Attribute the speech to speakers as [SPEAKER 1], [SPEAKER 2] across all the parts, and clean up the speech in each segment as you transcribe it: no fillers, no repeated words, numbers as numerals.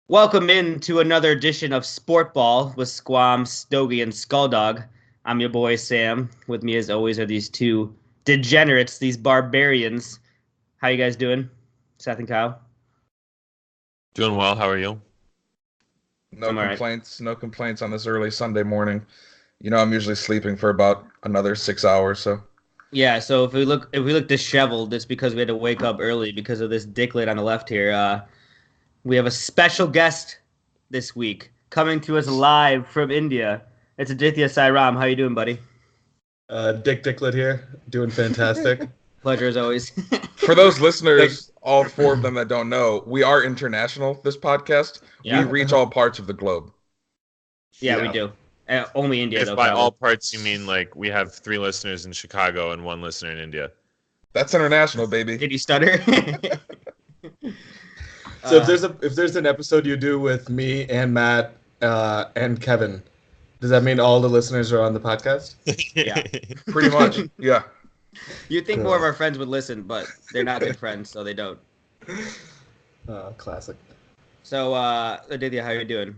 [SPEAKER 1] Welcome in to another edition of Sportball with Squam, Stogie, and Skulldog. I'm your boy Sam. With me, as always, are these two degenerates, these barbarians. How you guys doing, Seth and Kyle?
[SPEAKER 2] Doing well. How are you?
[SPEAKER 3] No
[SPEAKER 1] I'm all right.
[SPEAKER 3] complaints. No complaints on this early Sunday morning. You know, I'm usually sleeping for about another 6 hours. So
[SPEAKER 1] Yeah. So if we look disheveled, it's because we had to wake up early because of this dicklet on the left here. We have a special guest this week coming to us live from India. It's Aditya Sairam. How you doing, buddy?
[SPEAKER 4] Dick Dicklet here, doing fantastic.
[SPEAKER 1] Pleasure as always.
[SPEAKER 3] for those listeners, all four of them that don't know, we are international. This podcast,
[SPEAKER 1] Yeah.
[SPEAKER 3] we reach all parts of the globe.
[SPEAKER 1] Yeah, we do. Only India,
[SPEAKER 2] If
[SPEAKER 1] though.
[SPEAKER 2] by
[SPEAKER 1] probably.
[SPEAKER 2] all parts you mean like we have 3 listeners in Chicago and 1 listener in India.
[SPEAKER 3] That's international, baby.
[SPEAKER 1] Did you stutter?
[SPEAKER 4] So if there's an episode you do with me and Matt and Kevin, does that mean all the listeners are on the podcast?
[SPEAKER 1] Yeah.
[SPEAKER 3] Pretty much. Yeah.
[SPEAKER 1] You'd think more of our friends would listen, but they're not good friends, so they don't.
[SPEAKER 4] Classic.
[SPEAKER 1] So, Aditya, how you doing?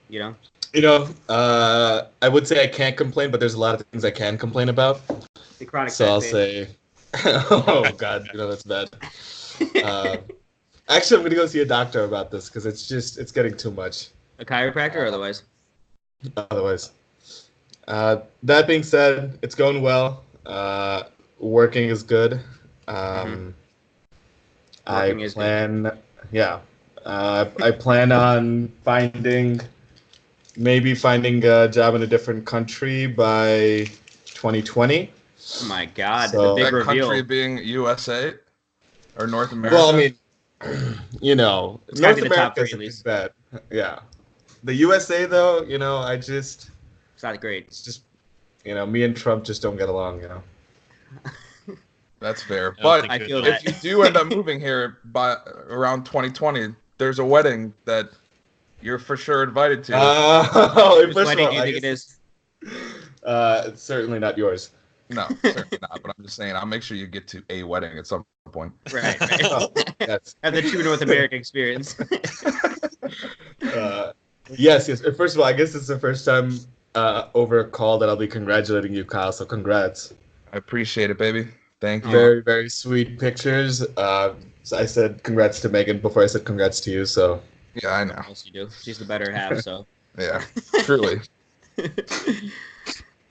[SPEAKER 1] You know?
[SPEAKER 4] I would say I can't complain, but there's a lot of things I can complain about.
[SPEAKER 1] The chronic
[SPEAKER 4] So I'll
[SPEAKER 1] fat
[SPEAKER 4] say, oh God, that's bad. Actually, I'm gonna go see a doctor about this because it's getting too much.
[SPEAKER 1] A chiropractor or otherwise?
[SPEAKER 4] Otherwise, that being said, it's going well. Working is good.
[SPEAKER 1] Working
[SPEAKER 4] I
[SPEAKER 1] is
[SPEAKER 4] plan, yeah. I plan on finding a job in a different country by 2020.
[SPEAKER 1] Oh my God,
[SPEAKER 4] So-
[SPEAKER 1] the big
[SPEAKER 3] That
[SPEAKER 1] reveal.
[SPEAKER 3] country being USA or North America.
[SPEAKER 4] Well, I mean,
[SPEAKER 1] It's gotta
[SPEAKER 4] North
[SPEAKER 1] be the top
[SPEAKER 4] America
[SPEAKER 1] three, at
[SPEAKER 4] isn't
[SPEAKER 1] least.
[SPEAKER 4] bad. Yeah. The USA though,
[SPEAKER 1] It's not great.
[SPEAKER 4] it's just, me and Trump just don't get along.
[SPEAKER 3] that's fair.
[SPEAKER 2] I don't
[SPEAKER 3] But
[SPEAKER 2] think
[SPEAKER 1] I
[SPEAKER 2] it-
[SPEAKER 1] feel
[SPEAKER 3] if
[SPEAKER 1] that.
[SPEAKER 3] you do end up moving here by around 2020, there's a wedding that you're for sure invited to.
[SPEAKER 1] Whose
[SPEAKER 4] First of
[SPEAKER 1] wedding
[SPEAKER 4] all,
[SPEAKER 1] do you
[SPEAKER 4] I
[SPEAKER 1] think it
[SPEAKER 4] guess-
[SPEAKER 1] is?
[SPEAKER 4] It's certainly not yours.
[SPEAKER 3] No, certainly not. But I'm just saying, I'll make sure you get to a wedding at some point.
[SPEAKER 1] Right.
[SPEAKER 4] Oh, that's
[SPEAKER 1] Have the true North American experience.
[SPEAKER 4] yes. First of all, I guess it's the first time over a call that I'll be congratulating you, Kyle. So congrats.
[SPEAKER 3] I appreciate it, baby. Thank you.
[SPEAKER 4] Very, very sweet pictures. So I said congrats to Megan before I said congrats to you. So
[SPEAKER 3] Yeah, I know.
[SPEAKER 1] Yes, you do. She's the better half, so.
[SPEAKER 3] Yeah, truly.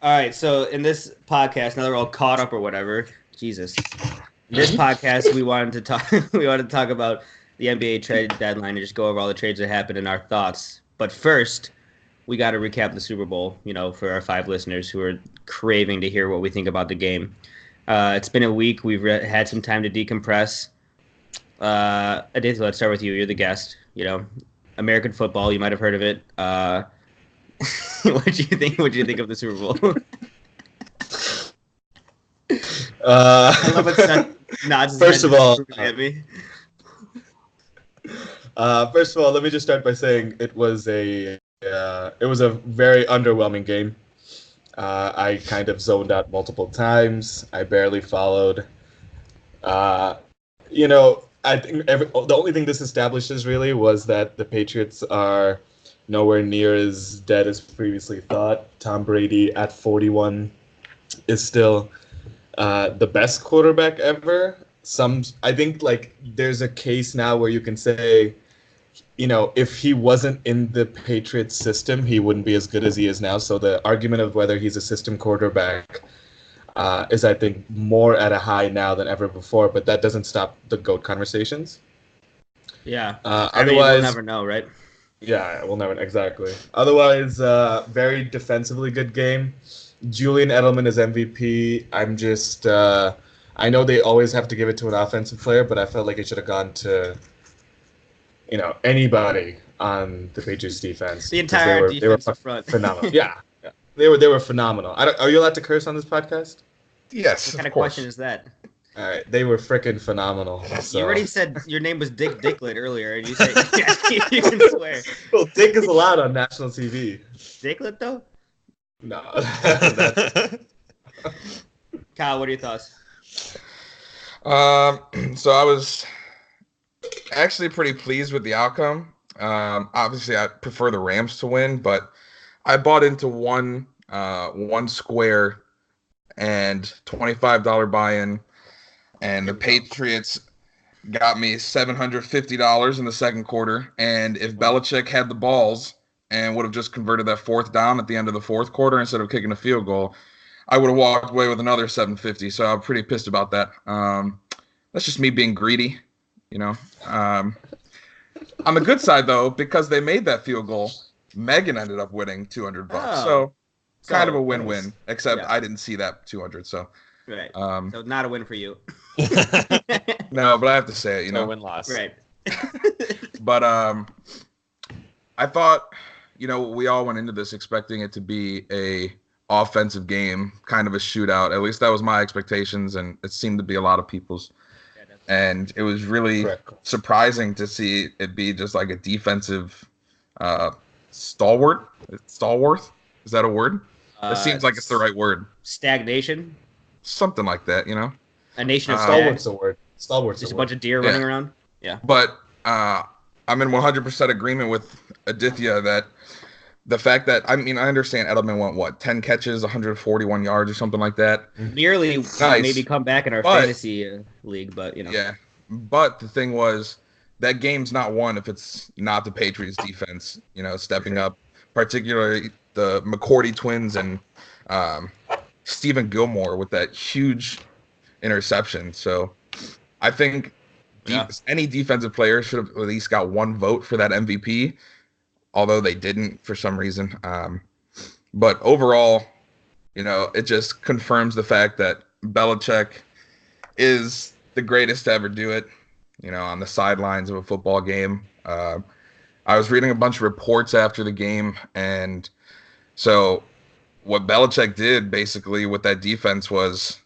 [SPEAKER 1] All right, so in this podcast, now that we're all caught up or whatever, Jesus. In this podcast, we wanted to talk about the NBA trade deadline and just go over all the trades that happened and our thoughts. But first, we got to recap the Super Bowl, for our 5 listeners who are craving to hear what we think about the game. It's been a week. We've had some time to decompress. Aditya, let's start with you. You're the guest. American football. You might have heard of it. What do you think? What do you think of the Super Bowl? I love it. Seth nods his
[SPEAKER 4] First
[SPEAKER 1] head
[SPEAKER 4] of all,
[SPEAKER 1] at me.
[SPEAKER 4] First of all, let me just start by saying it was a very underwhelming game. I kind of zoned out multiple times. I barely followed. I think the only thing this establishes really was that the Patriots are nowhere near as dead as previously thought. Tom Brady at 41 is still the best quarterback ever. I think there's a case now where you can say, if he wasn't in the Patriots system, he wouldn't be as good as he is now. So the argument of whether he's a system quarterback is, I think, more at a high now than ever before. But that doesn't stop the GOAT conversations.
[SPEAKER 1] Yeah.
[SPEAKER 4] Otherwise,
[SPEAKER 1] we'll never know, right?
[SPEAKER 4] yeah, we'll never exactly. Otherwise, very defensively good game. Julian Edelman is MVP. I'm just, I know they always have to give it to an offensive player, but I felt like it should have gone to, anybody on the Patriots defense.
[SPEAKER 1] The entire defensive front.
[SPEAKER 4] Phenomenal. Yeah, they were phenomenal. Are you allowed to curse on this podcast?
[SPEAKER 3] Yes,
[SPEAKER 1] What kind of
[SPEAKER 3] course.
[SPEAKER 1] question is that?
[SPEAKER 4] All right, they were freaking phenomenal. So.
[SPEAKER 1] You already said your name was Dick Dicklet earlier, and you said you can swear.
[SPEAKER 4] Well, Dick is allowed on national TV.
[SPEAKER 1] Dicklet though?
[SPEAKER 4] No. That's,
[SPEAKER 1] Kyle, what are your thoughts?
[SPEAKER 3] So I was actually pretty pleased with the outcome. Obviously, I prefer the Rams to win, but I bought into one square and $25 buy-in, and the Patriots got me $750 in the second quarter. And if Belichick had the balls and would have just converted that fourth down at the end of the fourth quarter instead of kicking a field goal, I would have walked away with another $750. So I'm pretty pissed about that. That's just me being greedy, you know. On the good side, though, because they made that field goal, Megan ended up winning $200. So kind of a win-win, except I didn't see that 200. So
[SPEAKER 1] right. So not a win for you.
[SPEAKER 3] No, but I have to say it, you know.
[SPEAKER 2] Win-loss.
[SPEAKER 1] Right.
[SPEAKER 3] But I thought, you know, we all went into this expecting it to be a offensive game, kind of a shootout. At least that was my expectations, and it seemed to be a lot of people's. And it was really surprising to see it be just like a defensive stalwart. Stalwart? Is that a word? It seems like it's the right word.
[SPEAKER 1] Stagnation?
[SPEAKER 3] Something like that, you know?
[SPEAKER 1] A nation of
[SPEAKER 4] Stalwart's a word. Stalwart's
[SPEAKER 1] just
[SPEAKER 4] a
[SPEAKER 1] bunch of deer running around? Yeah.
[SPEAKER 3] But I'm in 100% agreement with Aditya that the fact that, I mean, I understand Edelman went, 10 catches, 141 yards or something like that.
[SPEAKER 1] Nearly maybe come back in our fantasy league, but, you know.
[SPEAKER 3] Yeah. But the thing was, that game's not won if it's not the Patriots defense, you know, stepping up, particularly the McCourty twins and Stephen Gilmore with that huge interception. So I think any defensive player should have at least got one vote for that MVP, although they didn't for some reason. But overall, you know, it just confirms the fact that Belichick is the greatest to ever do it, you know, on the sidelines of a football game. I was reading a bunch of reports after the game, and so what Belichick did basically with that defense was,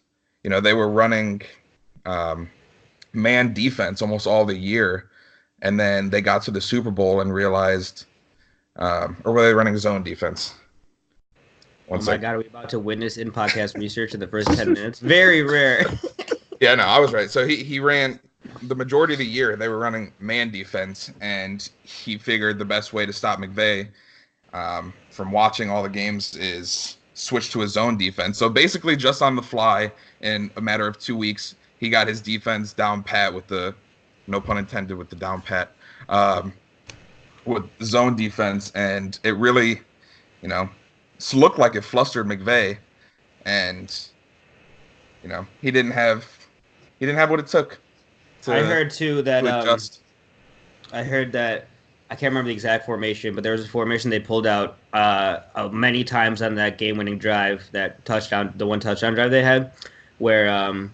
[SPEAKER 3] you know, they were running man defense almost all the year, and then they got to the Super Bowl and realized, or were they running zone defense?
[SPEAKER 1] Oh my God, are we about to witness in podcast research in the first 10 minutes? Very rare.
[SPEAKER 3] Yeah, no, I was right. So he ran the majority of the year, they were running man defense, and he figured the best way to stop McVay from watching all the games is switch to a zone defense. So basically just on the fly, in a matter of 2 weeks, he got his defense down pat with the, no pun intended with the down pat, with zone defense. And it really, you know, looked like it flustered McVay. And, you know, he didn't have what it took.
[SPEAKER 1] I heard too that I heard that I can't remember the exact formation, but there was a formation they pulled out many times on that game-winning drive, that touchdown, the one touchdown drive they had, where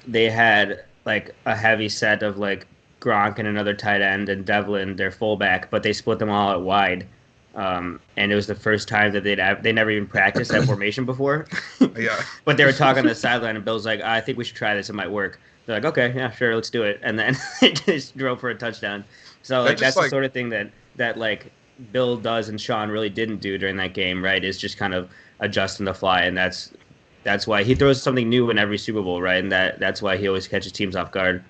[SPEAKER 1] they had like a heavy set of like Gronk and another tight end and Devlin, their fullback, but they split them all out wide. And it was the first time that they never even practiced that formation before.
[SPEAKER 3] Yeah.
[SPEAKER 1] But they were talking on the sideline, and Bill's like, I think we should try this. It might work. They're like, okay, yeah, sure, let's do it. And then they just drove for a touchdown. So like that's the sort of thing that like Bill does and Sean really didn't do during that game, right? Is just kind of adjust on the fly, and that's why he throws something new in every Super Bowl, right? And that's why he always catches teams off guard.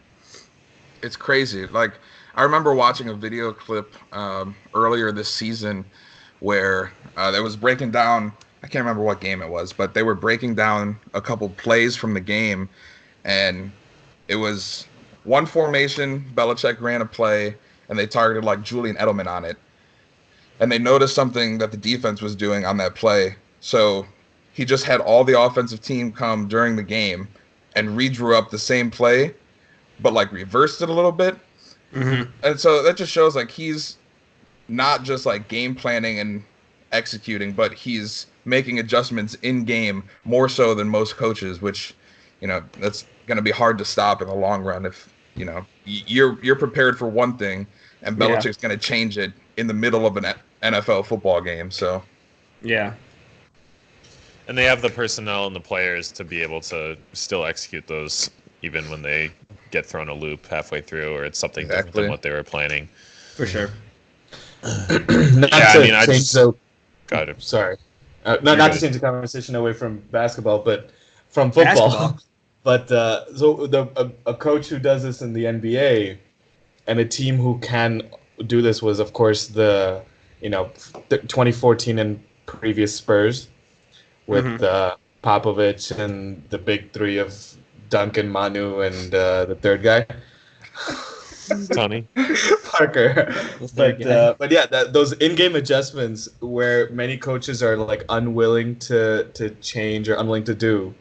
[SPEAKER 3] It's crazy. Like, I remember watching a video clip earlier this season where they was breaking down, I can't remember what game it was, but they were breaking down a couple plays from the game, and it was one formation, Belichick ran a play, and they targeted like Julian Edelman on it. And they noticed something that the defense was doing on that play. So he just had all the offensive team come during the game and redrew up the same play, but like reversed it a little bit. Mm-hmm. And so that just shows like he's not just like game planning and executing, but he's making adjustments in game more so than most coaches, which, you know, that's going to be hard to stop in the long run if, you know, you're prepared for one thing and Belichick's going to change it in the middle of an NFL football game. So,
[SPEAKER 1] yeah.
[SPEAKER 2] And they have the personnel and the players to be able to still execute those even when they get thrown a loop halfway through or it's something different than what they were planning.
[SPEAKER 1] For sure.
[SPEAKER 4] Not to change the conversation away from basketball, but from football. But a coach who does this in the NBA and a team who can do this was, of course, the 2014 and previous Spurs with Popovich and the big three of Duncan, Manu, and the third guy.
[SPEAKER 2] Tony
[SPEAKER 4] Parker. But yeah, those in-game adjustments where many coaches are like unwilling to change or unwilling to do,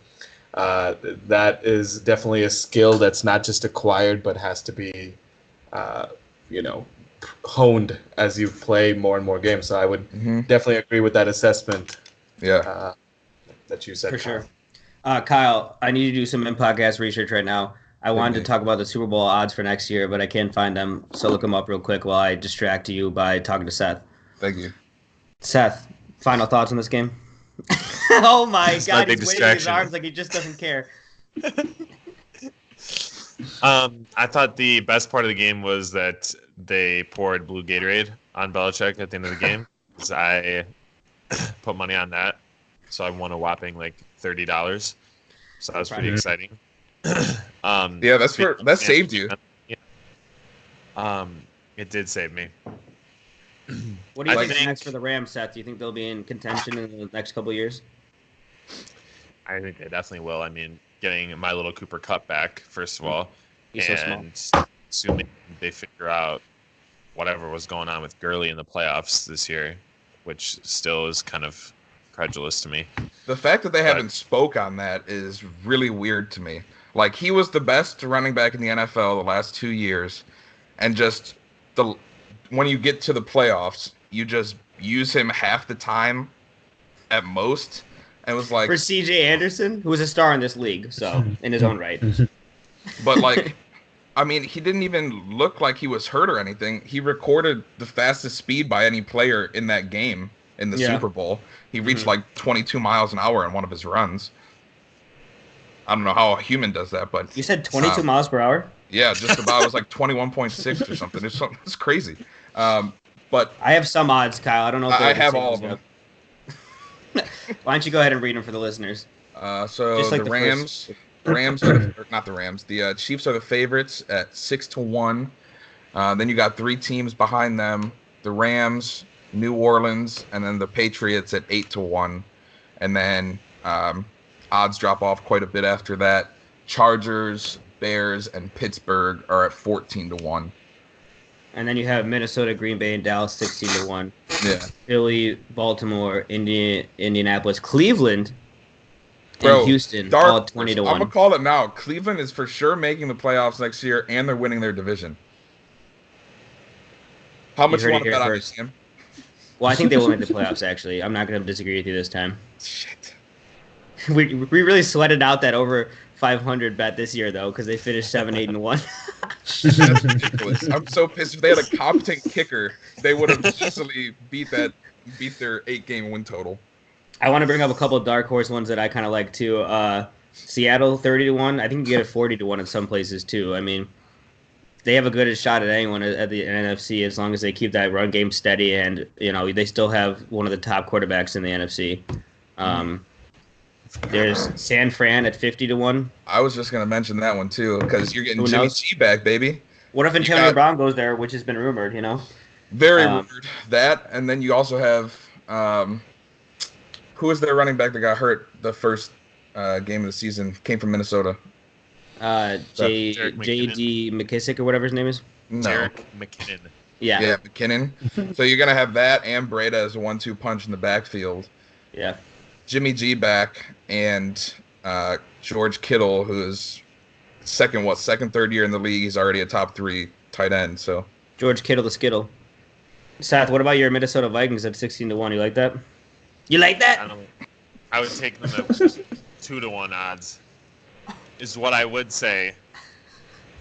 [SPEAKER 4] that is definitely a skill that's not just acquired but has to be honed as you play more and more games. So I would definitely agree with that assessment.
[SPEAKER 3] Yeah.
[SPEAKER 4] That you said.
[SPEAKER 1] For sure. Kyle, I need to do some in-podcast research right now. I wanted to talk about the Super Bowl odds for next year, but I can't find them. So look them up real quick while I distract you by talking to Seth.
[SPEAKER 3] Thank you.
[SPEAKER 1] Seth, final thoughts on this game? Oh my God, he's waving his arms like he just doesn't care.
[SPEAKER 2] I thought the best part of the game was that they poured blue Gatorade on Belichick at the end of the game. Because I put money on that. So I won a whopping like $30. So that was pretty exciting.
[SPEAKER 3] That saved you.
[SPEAKER 2] Yeah. It did save me.
[SPEAKER 1] What do you think next for the Rams, Seth? Do you think they'll be in contention in the next couple of years?
[SPEAKER 2] I think they definitely will. I mean, getting my little Cooper Kupp back, first of all, and assuming they figure out whatever was going on with Gurley in the playoffs this year, which still is kind of incredulous to me.
[SPEAKER 3] The fact that they haven't spoke on that is really weird to me. Like, he was the best running back in the NFL the last 2 years, and just when you get to the playoffs, you just use him half the time at most. And it was like,
[SPEAKER 1] for CJ Anderson, who was a star in this league, so in his own right.
[SPEAKER 3] But like, I mean, he didn't even look like he was hurt or anything. He recorded the fastest speed by any player in that game in the Super Bowl. He reached like 22 miles an hour in one of his runs. I don't know how a human does that, but
[SPEAKER 1] you said 22 miles per hour.
[SPEAKER 3] Yeah, just about. It was like 21.6 or something. It's crazy. But
[SPEAKER 1] I have some odds, Kyle. I don't know if
[SPEAKER 3] I have all of them.
[SPEAKER 1] Why don't you go ahead and read them for the listeners?
[SPEAKER 3] So like the Rams, not the Rams. The Chiefs are the favorites at 6-1. Then you got three teams behind them: the Rams, New Orleans, and then the Patriots at 8-1. And then odds drop off quite a bit after that. Chargers, Bears, and Pittsburgh are at 14-1.
[SPEAKER 1] And then you have Minnesota, Green Bay, and Dallas 16-1.
[SPEAKER 3] Yeah.
[SPEAKER 1] Philly, Baltimore, Indianapolis, Cleveland, and Houston all 20-1.
[SPEAKER 3] I'm gonna call it now. Cleveland is for sure making the playoffs next year, and they're winning their division. How much you want to bet on this game?
[SPEAKER 1] Well, I think they will make the playoffs. Actually, I'm not gonna disagree with you this time.
[SPEAKER 3] Shit.
[SPEAKER 1] We really sweated out that over 500 bet this year though, because they finished 7-8-1.
[SPEAKER 3] That's ridiculous. I'm so pissed. If they had a competent kicker, they would have easily beat their 8-game win total.
[SPEAKER 1] I want to bring up a couple of dark horse ones that I kind of like too. Seattle 30-1. I think you get a 40-1 in some places too. I mean, they have a good shot at anyone at the NFC as long as they keep that run game steady, and they still have one of the top quarterbacks in the NFC. There's San Fran at 50-1.
[SPEAKER 3] I was just gonna mention that one too, because you're getting Jimmy G back, baby.
[SPEAKER 1] What if Antonio Brown goes there, which has been rumored?
[SPEAKER 3] Very rumored. That, and then you also have who is their running back that got hurt the first game of the season? Came from Minnesota.
[SPEAKER 1] J.D. McKissick or whatever his name is.
[SPEAKER 3] No.
[SPEAKER 2] Jerick McKinnon.
[SPEAKER 1] Yeah,
[SPEAKER 3] McKinnon. So you're gonna have that and Breda as a 1-2 punch in the backfield.
[SPEAKER 1] Yeah.
[SPEAKER 3] Jimmy G back, and George Kittle, who is second, third year in the league. He's already a top 3 tight end. So
[SPEAKER 1] George Kittle the Skittle. Seth, what about your Minnesota Vikings at 16-1? You like that? You like that?
[SPEAKER 2] I would take them at 2-1 odds. Is what I would say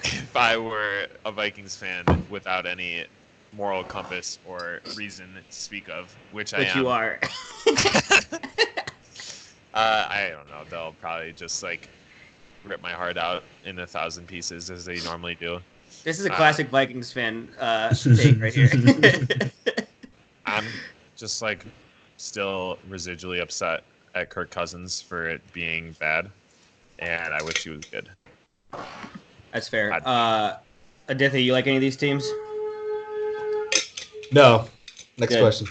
[SPEAKER 2] if I were a Vikings fan without any moral compass or reason to speak of, which I am.
[SPEAKER 1] Which you are.
[SPEAKER 2] I don't know. They'll probably just rip my heart out in 1,000 pieces as they normally do.
[SPEAKER 1] This is a classic Vikings fan take right here.
[SPEAKER 2] I'm just still residually upset at Kirk Cousins for it being bad, and I wish he was good.
[SPEAKER 1] That's fair. Aditya, you like any of these teams?
[SPEAKER 4] No. Next
[SPEAKER 1] Good.
[SPEAKER 4] question.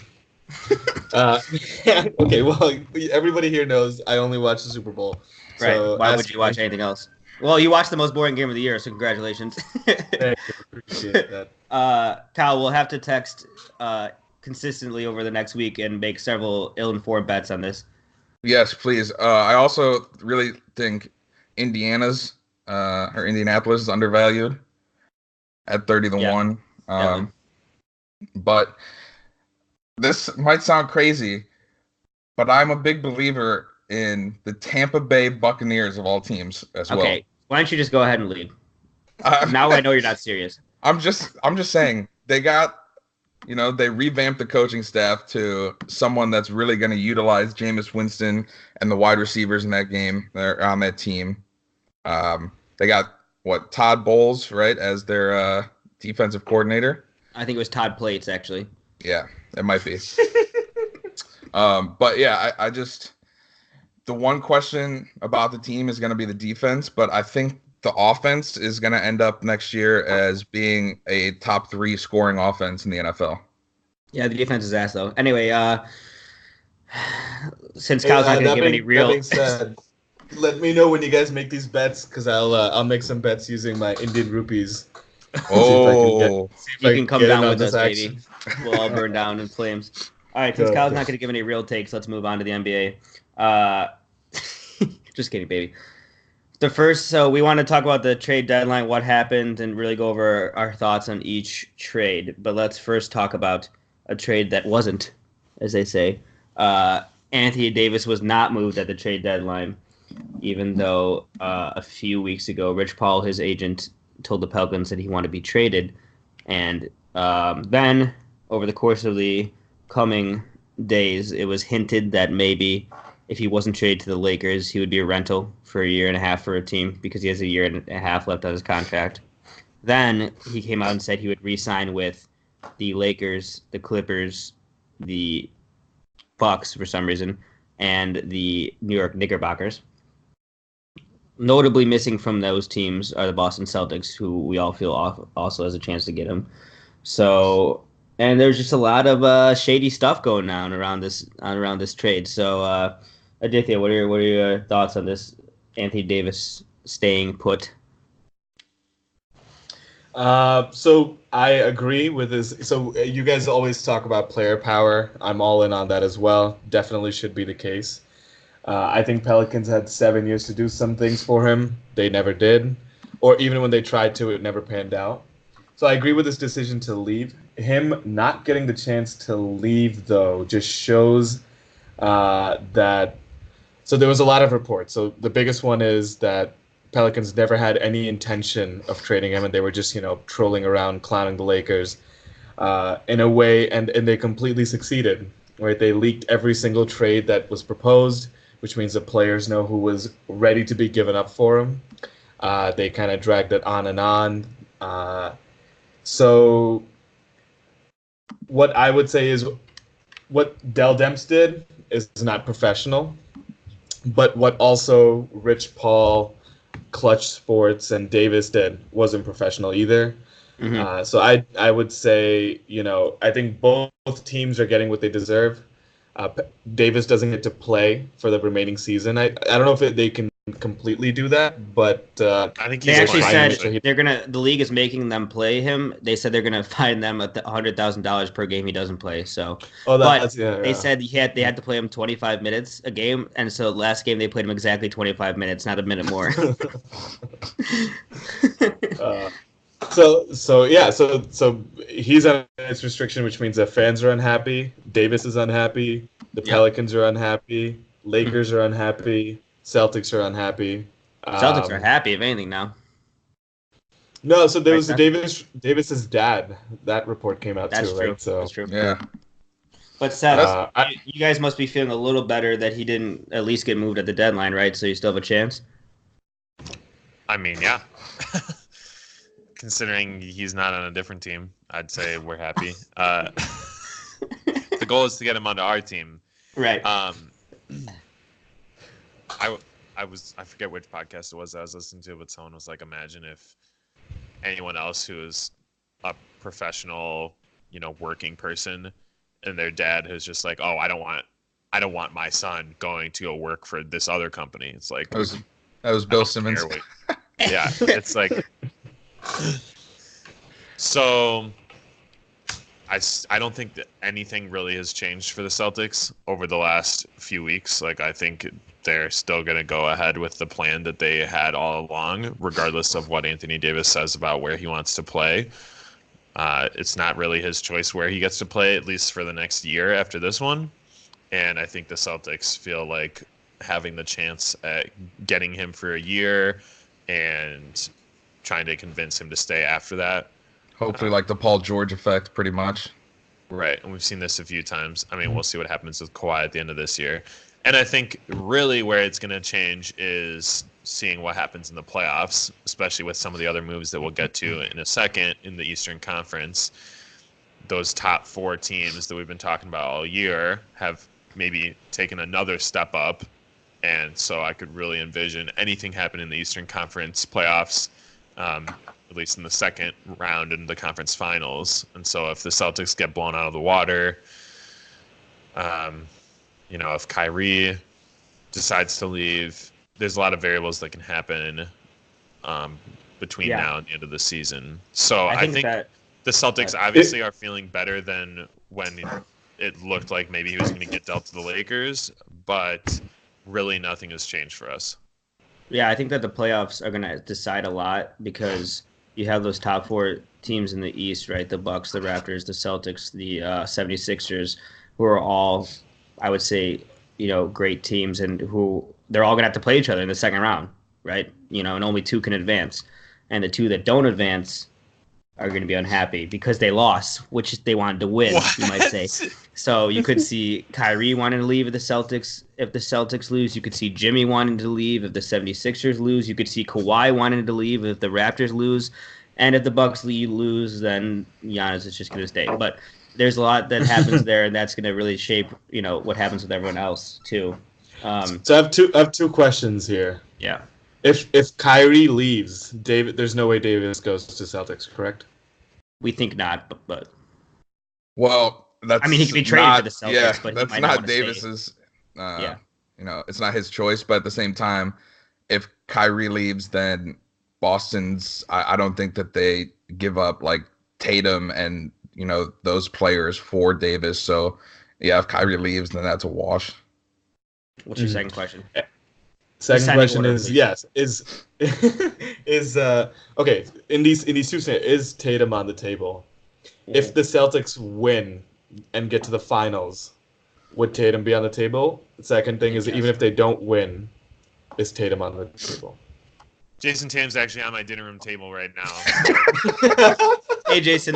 [SPEAKER 4] Okay, well, everybody here knows I only watch the Super Bowl.
[SPEAKER 1] Right.
[SPEAKER 4] So
[SPEAKER 1] Why would you watch anything else? Well, you watched the most boring game of the year, so congratulations.
[SPEAKER 4] Thank you. Appreciate that.
[SPEAKER 1] Kyle, we'll have to text consistently over the next week and make several ill-informed bets on this.
[SPEAKER 3] Yes, please. I also really think Indianapolis is undervalued at 30-1. But this might sound crazy, but I'm a big believer in the Tampa Bay Buccaneers of all teams as well.
[SPEAKER 1] Okay, why don't you just go ahead and lead? Now I know you're not serious.
[SPEAKER 3] I'm just saying they got, they revamped the coaching staff to someone that's really going to utilize Jameis Winston and the wide receivers in that game. They're on that team. They got Todd Bowles, right, as their defensive coordinator.
[SPEAKER 1] I think it was Todd Plates, actually.
[SPEAKER 3] Yeah, it might be. But yeah, I just, the one question about the team is going to be the defense, but I think the offense is going to end up next year as being a top 3 scoring offense in the NFL.
[SPEAKER 1] Yeah, the defense is ass, though. Anyway, since Kyle's not going to give any real...
[SPEAKER 4] That being said, let me know when you guys make these bets, because I'll make some bets using my Indian rupees.
[SPEAKER 3] Oh,
[SPEAKER 1] you can come down with us, baby. We'll all burn down in flames. All right, since Kyle's not going to give any real takes, let's move on to the NBA. Just kidding, baby. So we want to talk about the trade deadline, what happened, and really go over our thoughts on each trade. But let's first talk about a trade that wasn't, as they say. Anthony Davis was not moved at the trade deadline, even though a few weeks ago, Rich Paul, his agent, told the Pelicans that he wanted to be traded. And then, over the course of the coming days, it was hinted that maybe if he wasn't traded to the Lakers, he would be a rental for a year and a half for a team because he has a year and a half left on his contract. Then he came out and said he would re-sign with the Lakers, the Clippers, the Bucks for some reason, and the New York Knickerbockers. Notably missing from those teams are the Boston Celtics, who we all feel also has a chance to get him. So, and there's just a lot of shady stuff going on around this trade. So, Aditya, what are your thoughts on this Anthony Davis staying put?
[SPEAKER 4] So I agree with this. So you guys always talk about player power. I'm all in on that as well. Definitely should be the case. I think Pelicans had 7 years to do some things for him. They never did. Or even when they tried to, it never panned out. So I agree with his decision to leave. Him not getting the chance to leave, though, just shows that... So there was a lot of reports. So the biggest one is that Pelicans never had any intention of trading him, and they were just, trolling around, clowning the Lakers in a way, and they completely succeeded. Right? They leaked every single trade that was proposed, which means the players know who was ready to be given up for him. They kind of dragged it on and on. So what I would say is what Dell Demps did is not professional, but what also Rich Paul, Clutch Sports, and Davis did wasn't professional either. Mm-hmm. So I would say, I think both teams are getting what they deserve. Davis doesn't get to play for the remaining season. I don't know if they can completely do that, but
[SPEAKER 1] I think they actually said the league is making them play him. They said they're gonna fine them at $100,000 per game he doesn't play. So, they said they had to play him 25 minutes a game, and so last game they played him exactly 25 minutes, not a minute more.
[SPEAKER 4] So he's on its restriction, which means that fans are unhappy. Davis is unhappy. The Pelicans are unhappy. Lakers are unhappy. Celtics are unhappy.
[SPEAKER 1] Celtics are happy, if anything, now.
[SPEAKER 4] No, so there was Davis's dad. That report came out
[SPEAKER 1] That's
[SPEAKER 4] too,
[SPEAKER 1] true.
[SPEAKER 4] right? So
[SPEAKER 3] that's true. Yeah.
[SPEAKER 1] But Seth, you guys must be feeling a little better that he didn't at least get moved at the deadline, right? So you still have a chance.
[SPEAKER 2] I mean, yeah. Considering he's not on a different team, I'd say we're happy. The goal is to get him onto our team.
[SPEAKER 1] Right.
[SPEAKER 2] I forget which podcast it was I was listening to, but someone was like, imagine if anyone else who is a professional working person, and their dad who's just like, oh, I don't want my son going to go work for this other company. It's like
[SPEAKER 3] that was Bill Simmons.
[SPEAKER 2] Yeah, it's like so. I don't think that anything really has changed for the Celtics over the last few weeks. Like, I think they're still going to go ahead with the plan that they had all along, regardless of what Anthony Davis says about where he wants to play. It's not really his choice where he gets to play, at least for the next year after this one. And I think the Celtics feel like having the chance at getting him for a year and trying to convince him to stay after that.
[SPEAKER 3] Hopefully, like the Paul George effect, pretty much.
[SPEAKER 2] Right, and we've seen this a few times. I mean, we'll see what happens with Kawhi at the end of this year. And I think really where it's going to change is seeing what happens in the playoffs, especially with some of the other moves that we'll get to in a second in the Eastern Conference. Those top 4 teams that we've been talking about all year have maybe taken another step up. And so I could really envision anything happen in the Eastern Conference playoffs, at least in the second round in the conference finals. And so if the Celtics get blown out of the water, if Kyrie decides to leave, there's a lot of variables that can happen between now and the end of the season. So I think that the Celtics obviously are feeling better than when it looked like maybe he was going to get dealt to the Lakers, but really nothing has changed for us.
[SPEAKER 1] Yeah, I think that the playoffs are going to decide a lot because you have those top 4 teams in the East, right? The Bucks, the Raptors, the Celtics, the 76ers, who are all, I would say, great teams, and who they're all going to have to play each other in the second round, right? And only 2 can advance. And the 2 that don't advance are going to be unhappy because they lost, which they wanted to win, you might say. So you could see Kyrie wanting to leave if the Celtics lose. You could see Jimmy wanting to leave if the 76ers lose. You could see Kawhi wanting to leave if the Raptors lose. And if the Bucks lose, then Giannis is just going to stay. But there's a lot that happens there, and that's going to really shape, what happens with everyone else too.
[SPEAKER 4] So I have two questions here.
[SPEAKER 1] Yeah.
[SPEAKER 4] If Kyrie leaves, there's no way Davis goes to Celtics, correct?
[SPEAKER 1] We think not, but
[SPEAKER 3] well, that's.
[SPEAKER 1] I mean, he could be traded to the Celtics, but
[SPEAKER 3] that's not Davis's. It's not his choice. But at the same time, if Kyrie leaves, then Boston's. I don't think that they give up like Tatum and those players for Davis. So yeah, if Kyrie leaves, then that's a wash.
[SPEAKER 1] What's your second question?
[SPEAKER 4] Second question is yes. Is okay in these 2 scenarios, is Tatum on the table? If the Celtics win and get to the finals, would Tatum be on the table? The second thing is even if they don't win, is Tatum on the table?
[SPEAKER 2] Jason Tatum's actually on my dinner room table right now.
[SPEAKER 1] Hey, Jason.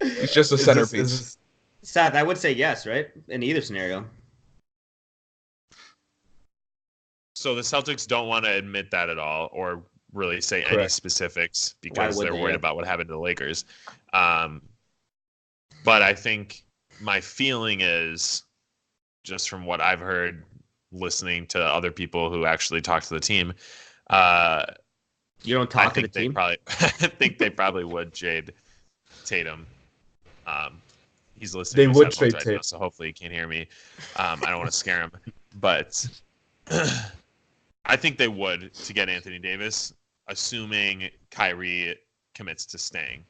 [SPEAKER 3] It's just a centerpiece.
[SPEAKER 1] Seth, I would say yes, right? In either scenario.
[SPEAKER 2] So the Celtics don't want to admit that at all, or really say any specifics because they're worried about what happened to the Lakers. But I think my feeling is, just from what I've heard, listening to other people who actually talk to the team,
[SPEAKER 1] you don't talk to the team.
[SPEAKER 2] I think they probably would trade Tatum. He's listening.
[SPEAKER 4] They would trade Tatum,
[SPEAKER 2] now, so hopefully he can't hear me. I don't want to scare him, but I think they would to get Anthony Davis, assuming Kyrie commits to staying.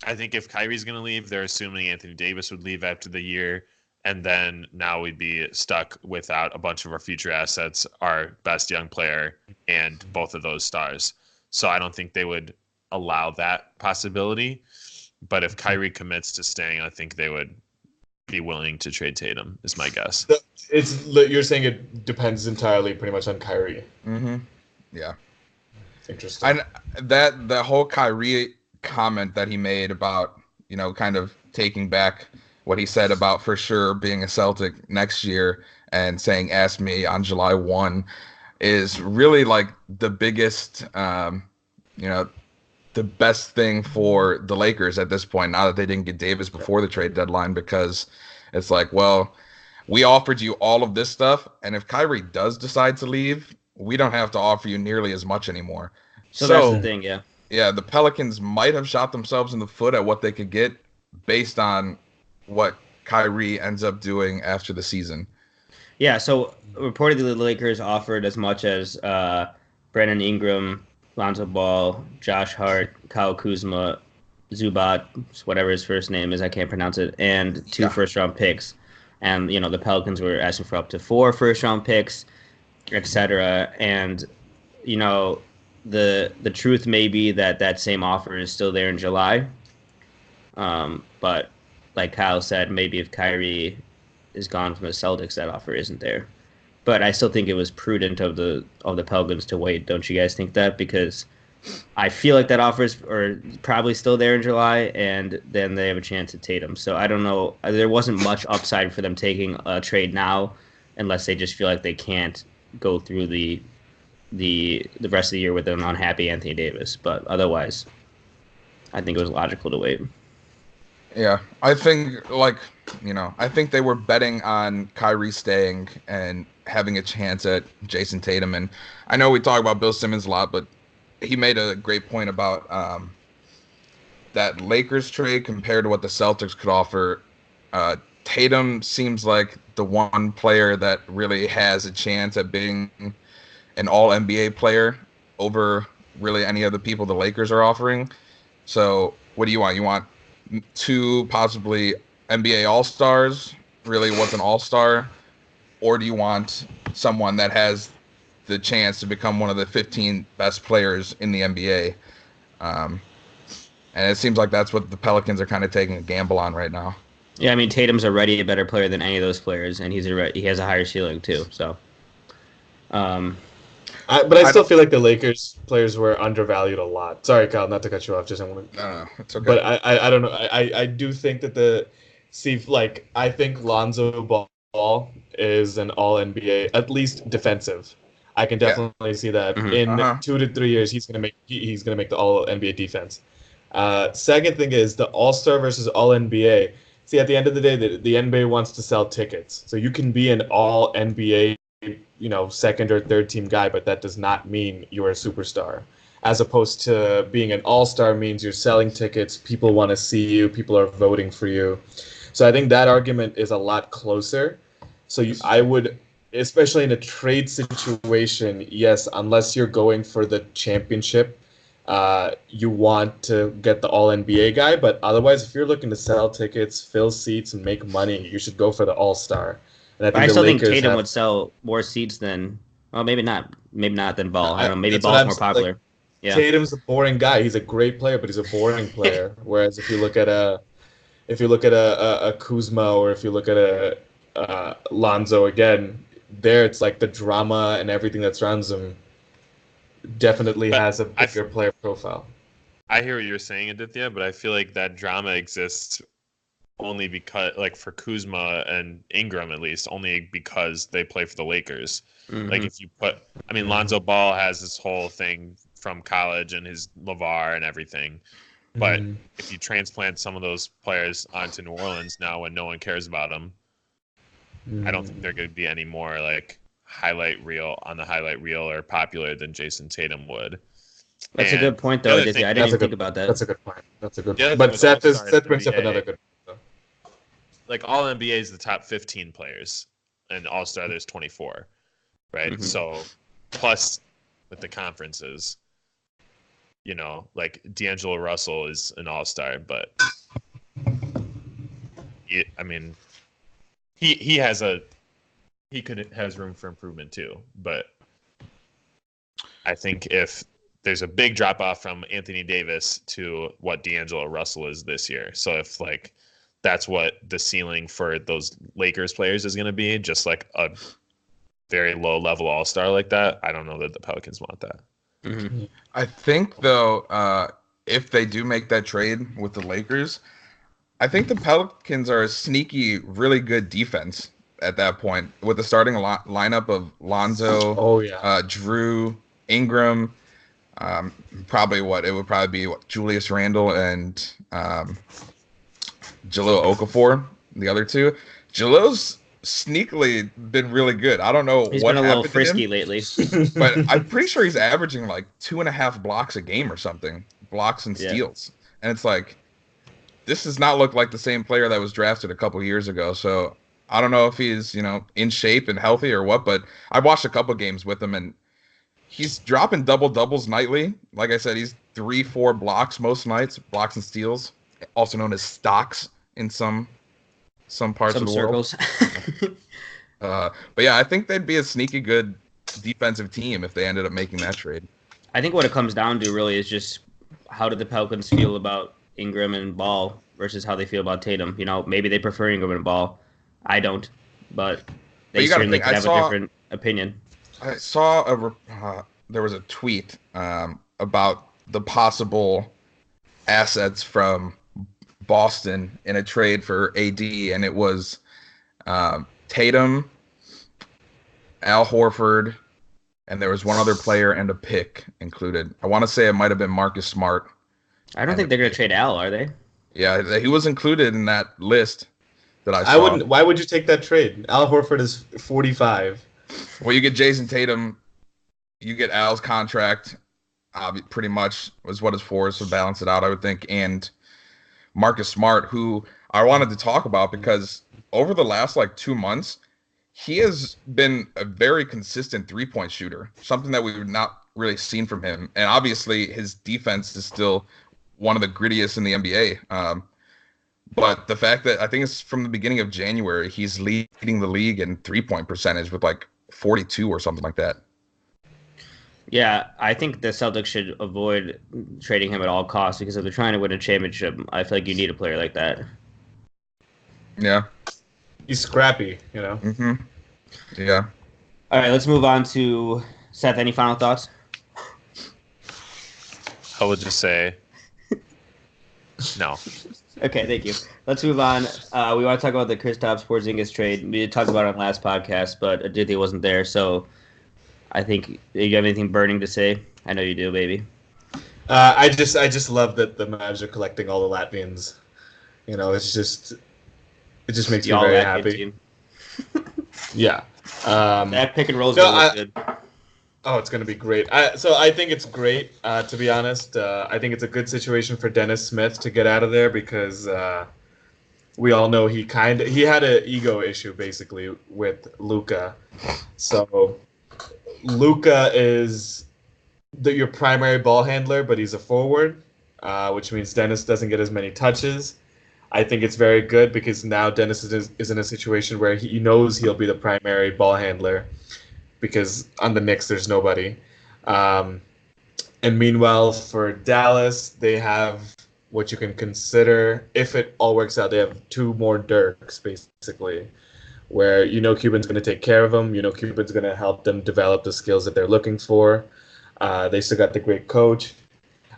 [SPEAKER 2] I think if Kyrie's going to leave, they're assuming Anthony Davis would leave after the year, and then now we'd be stuck without a bunch of our future assets, our best young player, and both of those stars. So I don't think they would allow that possibility. But if Kyrie commits to staying, I think they would be willing to trade Tatum, is my guess.
[SPEAKER 4] You're saying it depends entirely pretty much on Kyrie.
[SPEAKER 3] Mm-hmm. Yeah.
[SPEAKER 4] Interesting.
[SPEAKER 3] And the whole Kyrie comment that he made about, kind of taking back what he said about for sure being a Celtic next year and saying, ask me on July 1 is really like the biggest, the best thing for the Lakers at this point, now that they didn't get Davis before the trade deadline, because it's like, well, we offered you all of this stuff, and if Kyrie does decide to leave, we don't have to offer you nearly as much anymore.
[SPEAKER 1] So that's the thing, yeah.
[SPEAKER 3] Yeah, the Pelicans might have shot themselves in the foot at what they could get based on what Kyrie ends up doing after the season.
[SPEAKER 1] Yeah, so reportedly the Lakers offered as much as Brandon Ingram, Lonzo Ball, Josh Hart, Kyle Kuzma, Zubac, whatever his first name is, I can't pronounce it, and two first-round picks. And, the Pelicans were asking for up to 4 first-round picks, etc. And, the truth may be that same offer is still there in July. But like Kyle said, maybe if Kyrie is gone from the Celtics, that offer isn't there. But I still think it was prudent of the Pelicans to wait. Don't you guys think that? Because I feel like that offer is probably still there in July, and then they have a chance at Tatum. So I don't know. There wasn't much upside for them taking a trade now, unless they just feel like they can't go through the rest of the year with an unhappy Anthony Davis. But otherwise, I think it was logical to wait.
[SPEAKER 3] Yeah, I think I think they were betting on Kyrie staying and having a chance at Jason Tatum. And I know we talk about Bill Simmons a lot, but he made a great point about that Lakers trade compared to what the Celtics could offer. Tatum seems like the one player that really has a chance at being an all-NBA player over really any of the people the Lakers are offering. So what do you want? You want 2 possibly NBA All-Stars, really what's an All-Star? Or do you want someone that has the chance to become one of the 15 best players in the NBA? And it seems like that's what the Pelicans are kind of taking a gamble on right now.
[SPEAKER 1] Yeah, I mean, Tatum's already a better player than any of those players, and he has a higher ceiling too. So,
[SPEAKER 4] but I still feel like the Lakers players were undervalued a lot. Sorry, Kyle, not to cut you off.
[SPEAKER 3] No, it's okay.
[SPEAKER 4] But I don't know. I do think that I think Lonzo Ball is an All NBA, at least defensive. I can definitely see that in 2 to 3 years he's gonna make the All NBA defense. Second thing is the All Star versus All NBA. See, at the end of the day, the NBA wants to sell tickets, so you can be an All NBA, second or third team guy, but that does not mean you're a superstar. As opposed to being an all-star means you're selling tickets, people want to see you, people are voting for you. So I think that argument is a lot closer. So I would, especially in a trade situation, yes, unless you're going for the championship, you want to get the All-NBA guy. But otherwise, if you're looking to sell tickets, fill seats, and make money, you should go for the all-star.
[SPEAKER 1] And I still think Tatum would sell more seats than, well, maybe not than Ball. I don't know, maybe Ball's more popular.
[SPEAKER 4] Like, yeah. Tatum's a boring guy. He's a great player, but he's a boring player. Whereas if you look at a Kuzma, or if you look at a Lonzo again, there it's like the drama and everything that surrounds him definitely has a bigger player profile.
[SPEAKER 2] I hear what you're saying, Aditya, but I feel like that drama exists only because, like, for Kuzma and Ingram at least, only because they play for the Lakers. Mm-hmm. Like, if you Lonzo Ball has this whole thing from college and his LeVar and everything. But if you transplant some of those players onto New Orleans now when no one cares about them, I don't think they're going to be any more like highlight reel or popular than Jason Tatum would.
[SPEAKER 1] That's a good point, though. I didn't even think about that.
[SPEAKER 4] That's a good point. But Seth brings up another good point.
[SPEAKER 2] Like, All NBA is the top 15 players, and All Star there's 24, right? Mm-hmm. So plus with the conferences, like D'Angelo Russell is an All Star, but he has room for improvement too. But I think if there's a big drop off from Anthony Davis to what D'Angelo Russell is this year, so if like that's what the ceiling for those Lakers players is going to be, just like a very low level All Star like that, I don't know that the Pelicans want that.
[SPEAKER 3] Mm-hmm. I think, though, if they do make that trade with the Lakers, I think the Pelicans are a sneaky, really good defense at that point with the starting lineup of Lonzo, Drew, Ingram, it would probably be Julius Randle and Jahlil Okafor, the other two. Jahlil's sneakily been really good. I don't know
[SPEAKER 1] He's
[SPEAKER 3] what
[SPEAKER 1] been a little
[SPEAKER 3] happened to
[SPEAKER 1] frisky
[SPEAKER 3] him,
[SPEAKER 1] lately.
[SPEAKER 3] but I'm pretty sure he's averaging like 2.5 blocks a game or something, blocks and
[SPEAKER 1] Yeah.
[SPEAKER 3] steals. And it's like, this does not look like the same player that was drafted a couple years ago. So I don't know if he's, in shape and healthy or what, but I've watched a couple games with him and he's dropping double doubles nightly. Like I said, he's 3-4 blocks most nights, blocks and steals, also known as stocks in some parts
[SPEAKER 1] Some
[SPEAKER 3] of the
[SPEAKER 1] circles.
[SPEAKER 3] world. But yeah, I think they'd be a sneaky good defensive team if they ended up making that trade.
[SPEAKER 1] I think what it comes down to really is just how do the Pelicans feel about Ingram and Ball versus how they feel about Tatum. Maybe they prefer Ingram and Ball. I don't, but they certainly could have a different opinion.
[SPEAKER 3] I saw there was a tweet about the possible assets from Boston in a trade for AD, and it was Tatum, Al Horford, and there was one other player and a pick included. I want to say it might have been Marcus Smart.
[SPEAKER 1] I don't think they're going to trade Al, are they?
[SPEAKER 3] Yeah, he was included in that list that I saw.
[SPEAKER 4] I wouldn't. Why would you take that trade? Al Horford is 45.
[SPEAKER 3] Well, you get Jason Tatum, you get Al's contract, pretty much was what it's for, so balance it out, I would think, and Marcus Smart, who I wanted to talk about because over the last 2 months, he has been a very consistent three-point shooter, something that we've not really seen from him. And obviously, his defense is still one of the grittiest in the NBA. But the fact that I think it's from the beginning of January, he's leading the league in three-point percentage with 42 or something like that.
[SPEAKER 1] Yeah, I think the Celtics should avoid trading him at all costs because if they're trying to win a championship, I feel like you need a player like that.
[SPEAKER 3] Yeah.
[SPEAKER 4] He's scrappy,
[SPEAKER 3] Mm-hmm. Yeah.
[SPEAKER 1] All right, let's move on to Seth. Any final thoughts?
[SPEAKER 2] I would just say no.
[SPEAKER 1] Okay, thank you. Let's move on. We want to talk about the Kristaps Porzingis trade. We talked about it on last podcast, but Aditya wasn't there, so I think you have anything burning to say? I know you do, baby.
[SPEAKER 4] I just love that the Mavs are collecting all the Latvians. It just makes me very happy.
[SPEAKER 1] Team.
[SPEAKER 4] Yeah.
[SPEAKER 1] That pick and roll is going to look good.
[SPEAKER 4] Oh, it's going to be great. So I think it's great, to be honest. I think it's a good situation for Dennis Smith to get out of there because we all know he had an ego issue, basically, with Luka. So Luka is your primary ball handler, but he's a forward, which means Dennis doesn't get as many touches. I think it's very good because now Dennis is in a situation where he knows he'll be the primary ball handler because on the Knicks there's nobody. And meanwhile, for Dallas, they have what you can consider, if it all works out, they have 2 more Dirks, basically, where Cuban's going to take care of them. Cuban's going to help them develop the skills that they're looking for. They still got the great coach.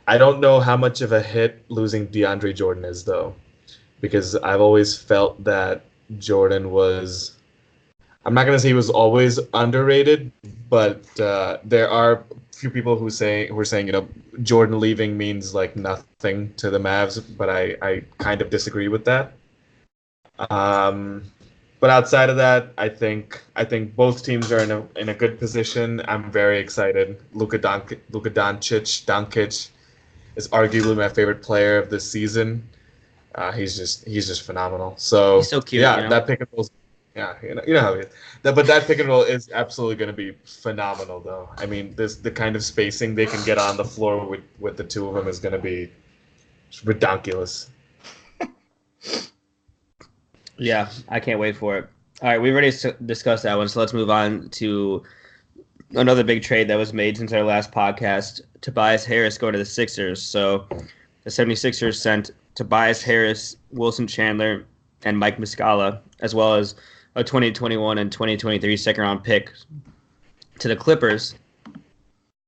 [SPEAKER 4] I don't know how much of a hit losing DeAndre Jordan is, though, because I've always felt that Jordan was, I'm not going to say he was always underrated, but there are a few people who are saying, Jordan leaving means nothing to the Mavs, but I kind of disagree with that. But outside of that, I think both teams are in a good position. I'm very excited. Luka Doncic is arguably my favorite player of this season. He's just phenomenal. So
[SPEAKER 1] he's so cute.
[SPEAKER 4] Yeah, that pick and roll. Yeah, you know how it is. But that pick and roll is absolutely going to be phenomenal, though. I mean, the kind of spacing they can get on the floor with the two of them is going to be ridiculous.
[SPEAKER 1] Yeah, I can't wait for it. All right, we already discussed that one, so let's move on to another big trade that was made since our last podcast. Tobias Harris going to the Sixers. So the 76ers sent Tobias Harris, Wilson Chandler, and Mike Muscala, as well as a 2021 and 2023 second-round pick to the Clippers.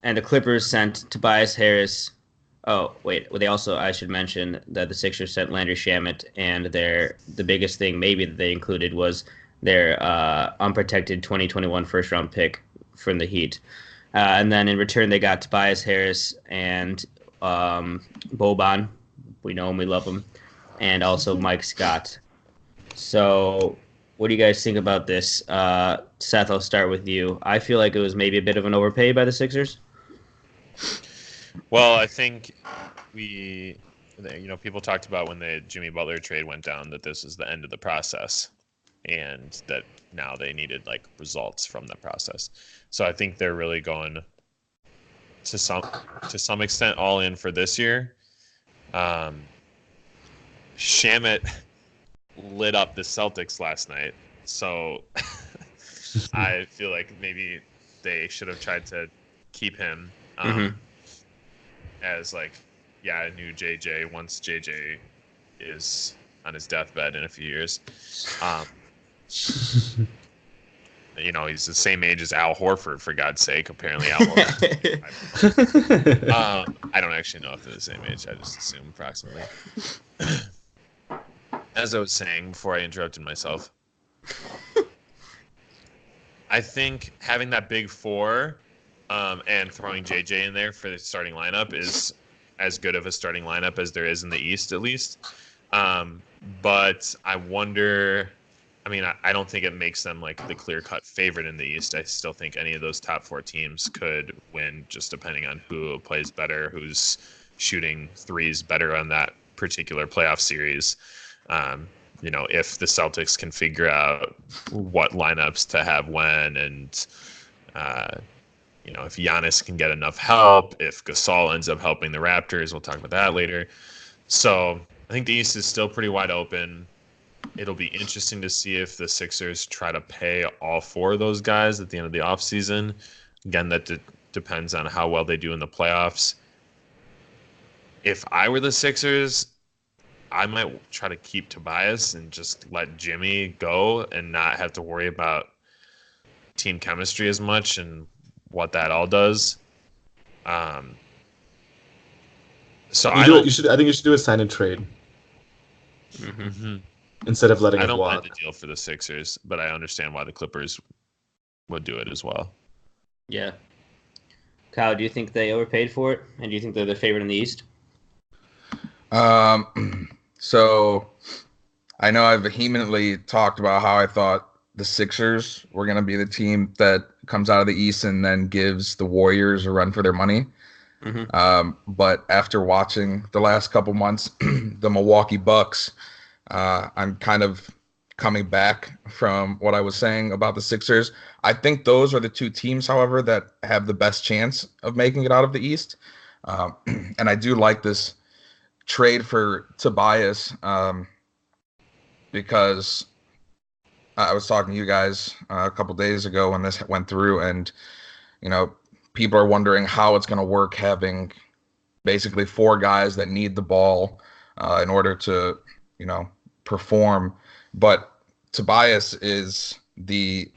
[SPEAKER 1] And the Clippers sent Tobias Harris. Oh, wait. Well, I should mention that the Sixers sent Landry Shamet, and the biggest thing maybe that they included was their unprotected 2021 first-round pick from the Heat. And then in return, they got Tobias Harris and Boban. We know him, we love him. And also Mike Scott. So What do you guys think about this? Seth, I'll start with you. I feel like it was maybe a bit of an overpay by the Sixers.
[SPEAKER 2] Well, I think people talked about when the Jimmy Butler trade went down that this is the end of the process, and that now they needed like results from the process. So I think they're really going to some extent all in for this year. Shamet lit up the Celtics last night, so I feel like maybe they should have tried to keep him as like, a new JJ once JJ is on his deathbed in a few years. He's the same age as Al Horford, for God's sake. Apparently, Al Horford. I don't actually know if they're the same age. I just assume approximately. As I was saying before I interrupted myself, I think having that big four and throwing JJ in there for the starting lineup is as good of a starting lineup as there is in the East, at least. But I wonder... I don't think it makes them like the clear-cut favorite in the East. I still think any of those top four teams could win, just depending on who plays better, who's shooting threes better on that particular playoff series. If the Celtics can figure out what lineups to have when, and if Giannis can get enough help, if Gasol ends up helping the Raptors, we'll talk about that later. So I think the East is still pretty wide open. It'll be interesting to see if the Sixers try to pay all four of those guys at the end of the offseason. Again, that depends on how well they do in the playoffs. If I were the Sixers, I might try to keep Tobias and just let Jimmy go and not have to worry about team chemistry as much and what that all does. I think you
[SPEAKER 4] should do a sign and trade.
[SPEAKER 2] Mm-hmm.
[SPEAKER 4] Instead of letting
[SPEAKER 2] I
[SPEAKER 4] it
[SPEAKER 2] don't
[SPEAKER 4] walk.
[SPEAKER 2] mind the deal for the Sixers, but I understand why the Clippers would do it as well.
[SPEAKER 1] Yeah. Kyle, do you think they overpaid for it? And do you think they're the favorite in the East?
[SPEAKER 3] So I know I vehemently talked about how I thought the Sixers were going to be the team that comes out of the East and then gives the Warriors a run for their money. But after watching the last couple months, the Milwaukee Bucks, I'm kind of coming back from what I was saying about the Sixers. I think those are the two teams, however, that have the best chance of making it out of the East. And I do like this trade for Tobias because I was talking to you guys a couple days ago when this went through, and people are wondering how it's going to work having basically four guys that need the ball in order to perform. But Tobias is he's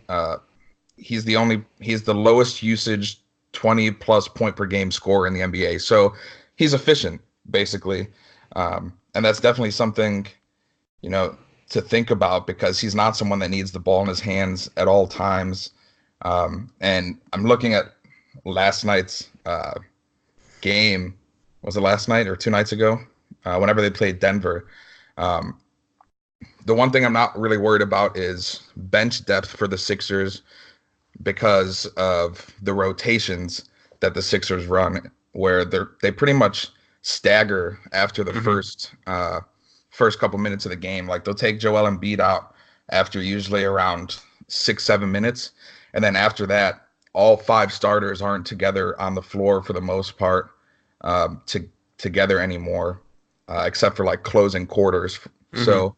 [SPEAKER 3] the lowest usage 20 plus point per game scorer in the NBA. So he's efficient basically. And that's definitely something, to think about, because he's not someone that needs the ball in his hands at all times. And I'm looking at last night's game. Was it last night or 2 nights ago? Whenever they played Denver. The one thing I'm not really worried about is bench depth for the Sixers because of the rotations that the Sixers run, where they pretty much stagger after the first couple minutes of the game. Like they'll take Joel Embiid out after usually around 6-7 minutes, and then after that, all 5 starters aren't together on the floor for the most part together anymore, except for like closing quarters. So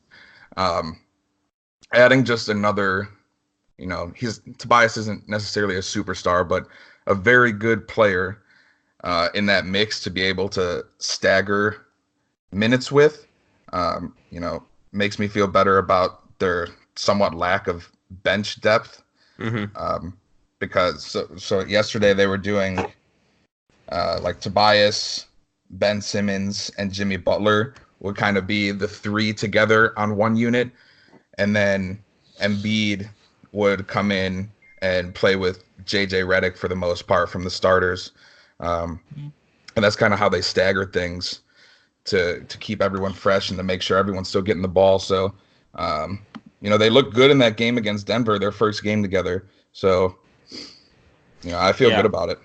[SPEAKER 3] adding just another, Tobias isn't necessarily a superstar, but a very good player in that mix to be able to stagger minutes with, makes me feel better about their somewhat lack of bench depth. Because so yesterday they were doing like Tobias, Ben Simmons, and Jimmy Butler would kind of be the 3 together on one unit, and then Embiid would come in and play with JJ Redick for the most part from the starters. And that's kind of how they stagger things to keep everyone fresh and to make sure everyone's still getting the ball. So They looked good in that game against Denver, their first game together. So, I feel good about it.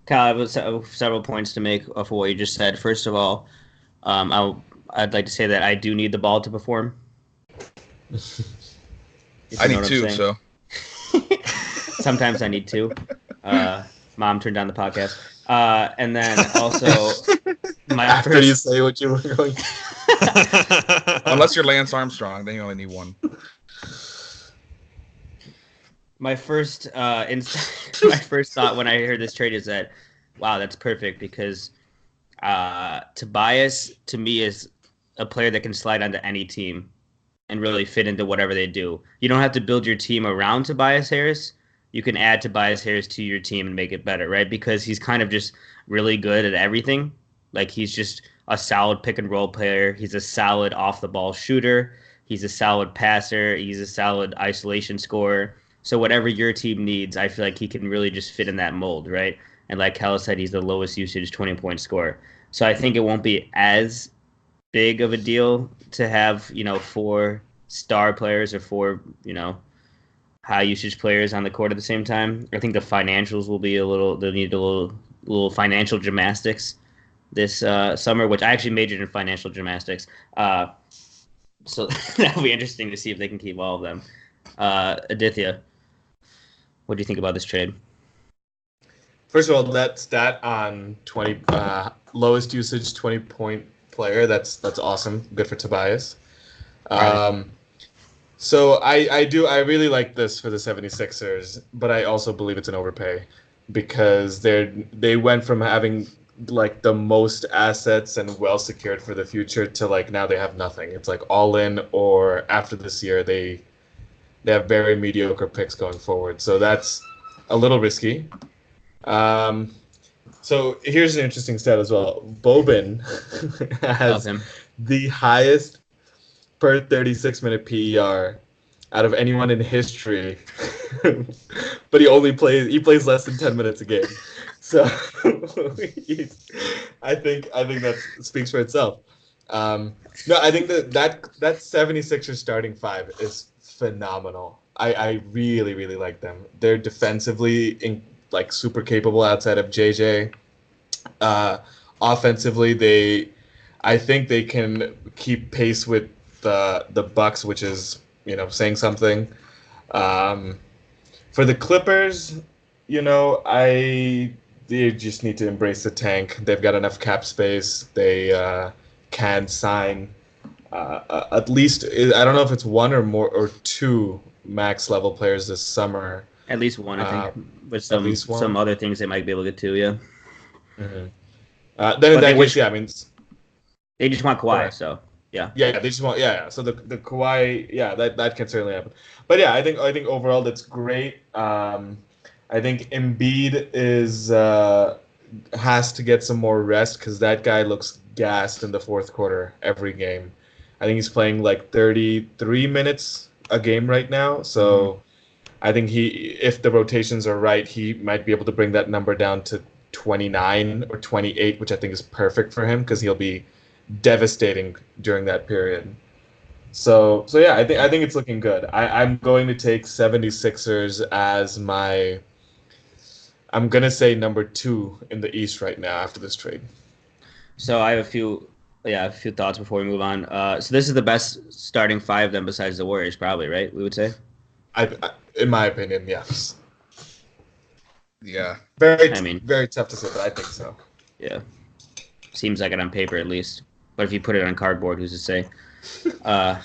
[SPEAKER 1] Kyle, I have several points to make off of what you just said. First of all, I'd like to say that I do need the ball to perform.
[SPEAKER 3] I need two, so.
[SPEAKER 1] Sometimes I need two. Mom turned down the podcast. And then also,
[SPEAKER 4] after you say what you were going.
[SPEAKER 3] Unless you're Lance Armstrong, then you only need one.
[SPEAKER 1] My first thought when I heard this trade is that, wow, that's perfect because Tobias to me is a player that can slide onto any team and really fit into whatever they do. You don't have to build your team around Tobias Harris. You can add Tobias Harris to your team and make it better, right? Because he's kind of just really good at everything. Like, he's just a solid pick and roll player. He's a solid off the ball shooter. He's a solid passer. He's a solid isolation scorer. So whatever your team needs, I feel like he can really just fit in that mold, right? And like Kyle said, he's the lowest usage 20-point scorer. So I think it won't be as big of a deal to have, 4 star players or 4, high usage players on the court at the same time. I think the financials will be they'll need a little financial gymnastics this summer, which I actually majored in financial gymnastics. So that'll be interesting to see if they can keep all of them. Aditya, what do you think about this trade?
[SPEAKER 4] First of all, that stat on 20 lowest usage 20-point player, that's awesome. Good for Tobias. So I really like this for the 76ers, but I also believe it's an overpay because they went from having like the most assets and well secured for the future to like now they have nothing. It's like all in, or after this year they have very mediocre picks going forward. So that's a little risky. So here's an interesting stat as well. Boban has the highest per 36-minute PER out of anyone in history, but he plays less than 10 minutes a game. So I think that speaks for itself. No, I think that 76ers starting 5 is phenomenal. I really, really like them. They're defensively super capable outside of JJ. Offensively, I think they can keep pace with the Bucks, which is saying something. For the Clippers, they just need to embrace the tank. They've got enough cap space. They can sign at least, I don't know if it's 1 or more or 2 max level players this summer.
[SPEAKER 1] At least 1, I think. With some other things they might be able to get to, yeah.
[SPEAKER 4] Mm-hmm. Then in that case, I mean,
[SPEAKER 1] they just want Kawhi, so yeah.
[SPEAKER 4] Yeah, they just want So the Kawhi, that can certainly happen. But yeah, I think overall that's great. I think Embiid has to get some more rest because that guy looks gassed in the fourth quarter every game. I think he's playing like 33 minutes a game right now. So I think if the rotations are right, he might be able to bring that number down to 29 or 28, which I think is perfect for him because he'll be devastating during that period. So yeah, I think it's looking good. I'm going to take 76ers as I'm going to say number 2 in the East right now after this trade.
[SPEAKER 1] So I have a few thoughts before we move on. So this is the best starting 5 then besides the Warriors, probably, right? We would say.
[SPEAKER 4] In my opinion, yes.
[SPEAKER 3] Yeah.
[SPEAKER 4] Very tough to say, but I think so.
[SPEAKER 1] Yeah. Seems like it on paper at least. But if you put it on cardboard, who's to say? I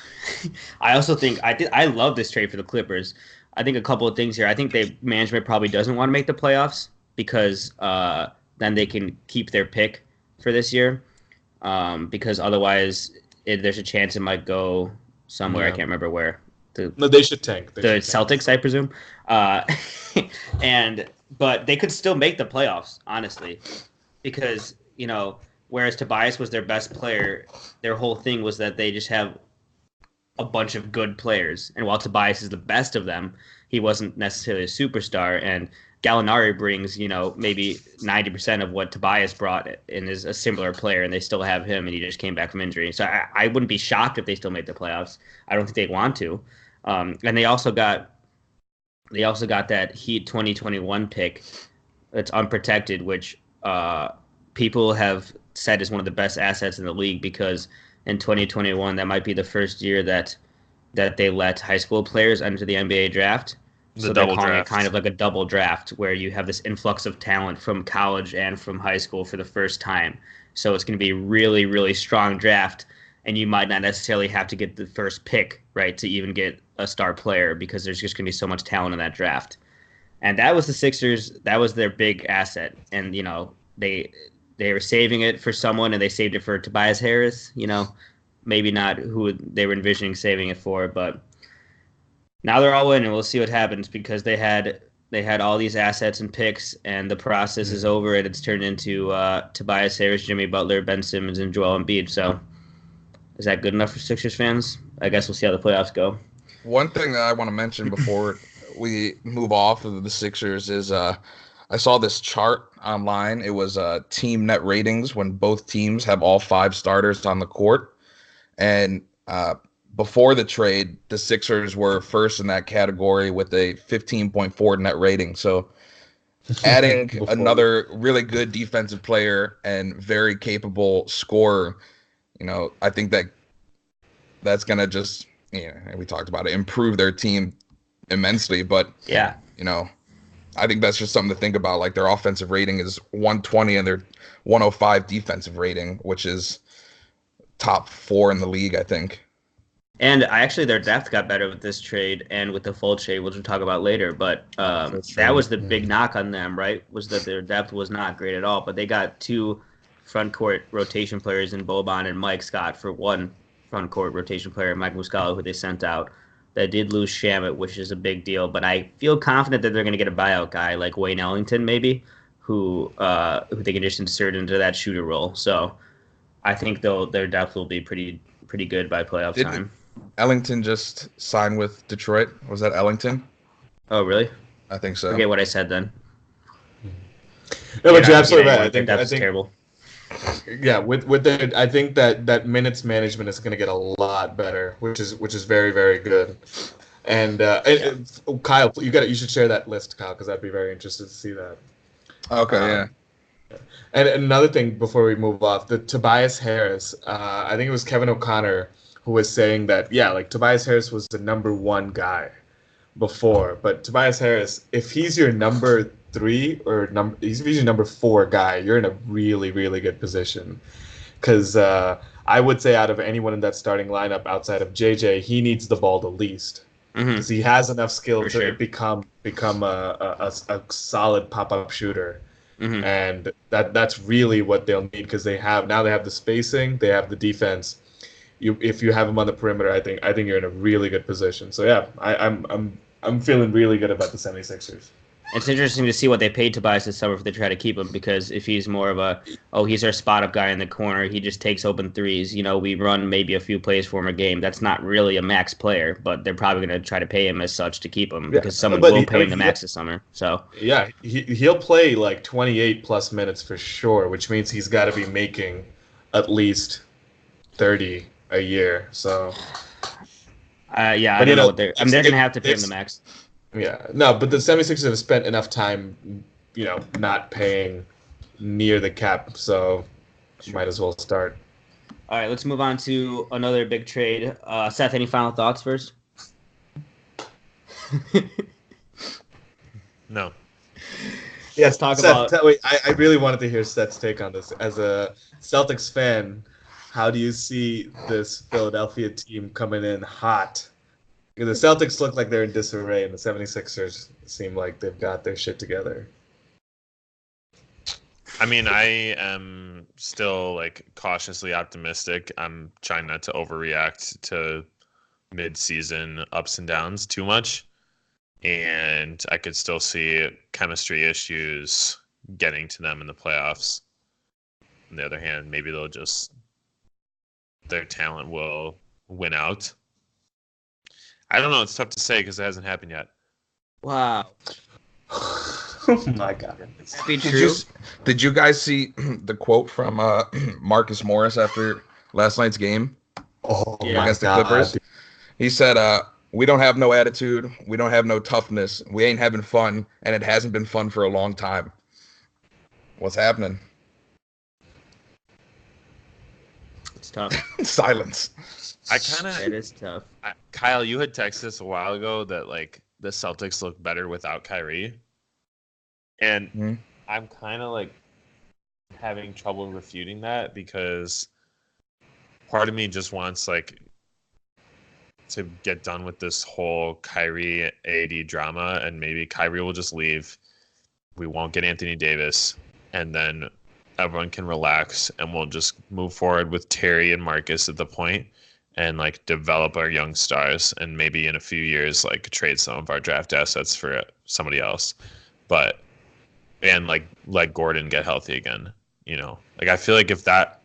[SPEAKER 1] also think I love this trade for the Clippers. I think a couple of things here. I think management probably doesn't want to make the playoffs because then they can keep their pick for this year. Because otherwise, there's a chance it might go somewhere. Yeah. I can't remember where.
[SPEAKER 4] No, they should tank.
[SPEAKER 1] The Celtics, I presume. But they could still make the playoffs, honestly, because whereas Tobias was their best player, their whole thing was that they just have a bunch of good players. And while Tobias is the best of them, he wasn't necessarily a superstar. And Gallinari brings, maybe 90% of what Tobias brought and is a similar player, and they still have him, and he just came back from injury. So I wouldn't be shocked if they still made the playoffs. I don't think they want to. And they also got that Heat 2021 pick that's unprotected, which people have said is one of the best assets in the league, because in 2021 that might be the first year that they let high school players enter the NBA draft. So they're calling it kind of like a double draft, where you have this influx of talent from college and from high school for the first time. So it's going to be a really, really strong draft, and you might not necessarily have to get the first pick, right, to even get a star player, because there's just going to be so much talent in that draft. And that was the Sixers. That was their big asset. And, you know, they were saving it for someone, and they saved it for Tobias Harris. You know, maybe not who they were envisioning saving it for, but now they're all in, and we'll see what happens, because they had all these assets and picks, and the process is over, and it's turned into Tobias Harris, Jimmy Butler, Ben Simmons, and Joel Embiid. So is that good enough for Sixers fans? I guess we'll see how the playoffs go.
[SPEAKER 3] One thing that I want to mention before we move off of the Sixers is I saw this chart online. It was team net ratings when both teams have all 5 starters on the court. And before the trade, the Sixers were first in that category with a 15.4 net rating. So adding another really good defensive player and very capable scorer, you know, I think that's going to just, you know, we talked about it, improve their team immensely. But,
[SPEAKER 1] yeah,
[SPEAKER 3] you know, I think that's just something to think about. Like, their offensive rating is 120 and their 105 defensive rating, which is top 4 in the league, I think.
[SPEAKER 1] And actually, their depth got better with this trade and with the full trade, which we'll talk about later. But that was the big knock on them, right? Was that their depth was not great at all. But they got 2 front court rotation players in Boban and Mike Scott for 1 front court rotation player, Mike Muscala, who they sent out. They did lose Shamet, which is a big deal. But I feel confident that they're going to get a buyout guy like Wayne Ellington, maybe, who they can just insert into that shooter role. So I think their depth will be pretty good by playoff time.
[SPEAKER 3] Ellington just signed with Detroit. Was that Ellington?
[SPEAKER 1] Oh, really?
[SPEAKER 3] I think so.
[SPEAKER 1] Forget what I said then.
[SPEAKER 4] No, but you're absolutely right. I think
[SPEAKER 1] terrible.
[SPEAKER 4] Yeah, with the, I think that minutes management is going to get a lot better, which is very, very good. And Kyle, you should share that list, Kyle, because I'd be very interested to see that.
[SPEAKER 3] Okay, yeah.
[SPEAKER 4] And another thing before we move off, the Tobias Harris, I think it was Kevin O'Connor who was saying that, yeah, like Tobias Harris was the number 1 guy before, but Tobias Harris, if he's your number 3 or if he's your number 4 guy, you're in a really, really good position. Because I would say out of anyone in that starting lineup outside of JJ, he needs the ball the least. Because he has enough skill to become a solid pop-up shooter. And that's really what they'll need, because they have the spacing, they have the defense. If you have him on the perimeter, I think you're in a really good position. So yeah, I'm feeling really good about the 76ers.
[SPEAKER 1] It's interesting to see what they paid Tobias this summer if they try to keep him, because if he's more of he's our spot-up guy in the corner, he just takes open threes, you know, we run maybe a few plays for him a game. That's not really a max player, but they're probably going to try to pay him as such to keep him, because someone will pay him the max this summer. So
[SPEAKER 4] yeah, he'll play like 28+ minutes for sure, which means he's got to be making at least 30 a year. So
[SPEAKER 1] yeah, I don't know what they're going to have to pay him the max.
[SPEAKER 4] Yeah, no, but the 76ers have spent enough time, you know, not paying near the cap, so might as well start.
[SPEAKER 1] All right, let's move on to another big trade. Seth, any final thoughts first?
[SPEAKER 2] No.
[SPEAKER 4] Yes, I really wanted to hear Seth's take on this. As a Celtics fan, how do you see this Philadelphia team coming in hot? Because the Celtics look like they're in disarray, and the 76ers seem like they've got their shit together.
[SPEAKER 2] I mean, I am still like cautiously optimistic. I'm trying not to overreact to mid-season ups and downs too much. And I could still see chemistry issues getting to them in the playoffs. On the other hand, maybe their talent will win out. I don't know. It's tough to say because it hasn't happened yet.
[SPEAKER 1] Wow.
[SPEAKER 4] Oh my God.
[SPEAKER 3] Did you guys see the quote from Marcus Morris after last night's game
[SPEAKER 4] against
[SPEAKER 3] the Clippers? He said, We don't have no attitude. We don't have no toughness. We ain't having fun, and it hasn't been fun for a long time. What's happening?
[SPEAKER 1] It's tough.
[SPEAKER 3] Silence.
[SPEAKER 1] It is tough.
[SPEAKER 2] Kyle, you had texted us a while ago that like the Celtics look better without Kyrie, and I'm kind of like having trouble refuting that because part of me just wants like to get done with this whole Kyrie AD drama, and maybe Kyrie will just leave. We won't get Anthony Davis, and then everyone can relax, and we'll just move forward with Terry and Marcus at the point, and like develop our young stars, and maybe in a few years like trade some of our draft assets for somebody else, and like Gordon get healthy again. You know, like I feel like if that,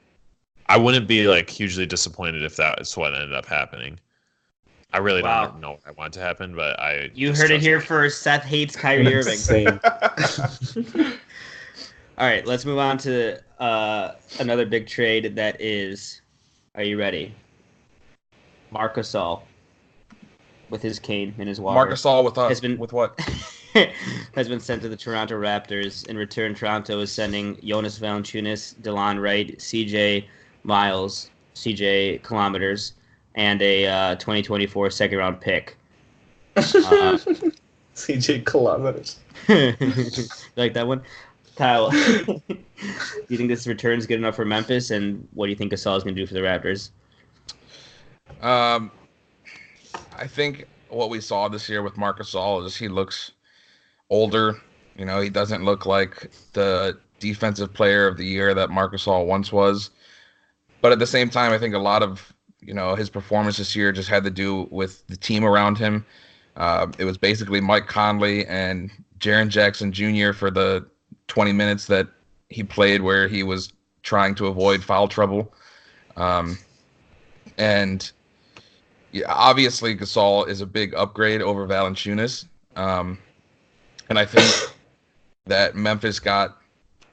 [SPEAKER 2] I wouldn't be like hugely disappointed if that is what ended up happening. I really don't know what I want to happen, but
[SPEAKER 1] You heard it here first. Seth hates Kyrie Irving.
[SPEAKER 4] Same.
[SPEAKER 1] All right, let's move on to another big trade that is. Are you ready? Marc Gasol with his cane in his water.
[SPEAKER 3] Marc Gasol with us. With what?
[SPEAKER 1] Has been sent to the Toronto Raptors. In return, Toronto is sending Jonas Valanciunas, DeLon Wright, CJ Miles, CJ Kilometers, and a 2024 second-round pick.
[SPEAKER 4] CJ Kilometers.
[SPEAKER 1] You like that one? Kyle, do you think this return is good enough for Memphis, and what do you think Gasol is going to do for the Raptors?
[SPEAKER 3] I think what we saw this year with Marc Gasol is he looks older. You know, he doesn't look like the defensive player of the year that Marc Gasol once was. But at the same time, I think a lot of, you know, his performance this year just had to do with the team around him. It was basically Mike Conley and Jaren Jackson Jr. for the 20 minutes that he played where he was trying to avoid foul trouble. And yeah, obviously Gasol is a big upgrade over Valanciunas. And I think that Memphis got,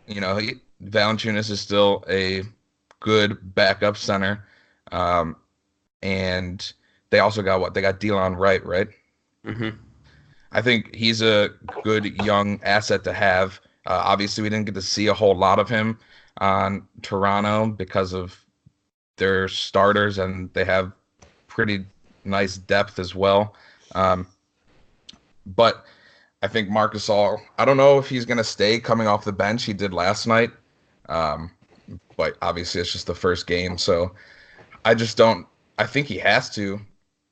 [SPEAKER 3] you know, Valanciunas is still a good backup center. And they also got what? They got DeLon Wright, right?
[SPEAKER 1] Mm-hmm.
[SPEAKER 3] I think he's a good young asset to have. Obviously, we didn't get to see a whole lot of him on Toronto because of their starters, and they have pretty nice depth as well. But I think Marc Gasol, I don't know if he's going to stay coming off the bench. He did last night. But obviously, it's just the first game. So I think he has to,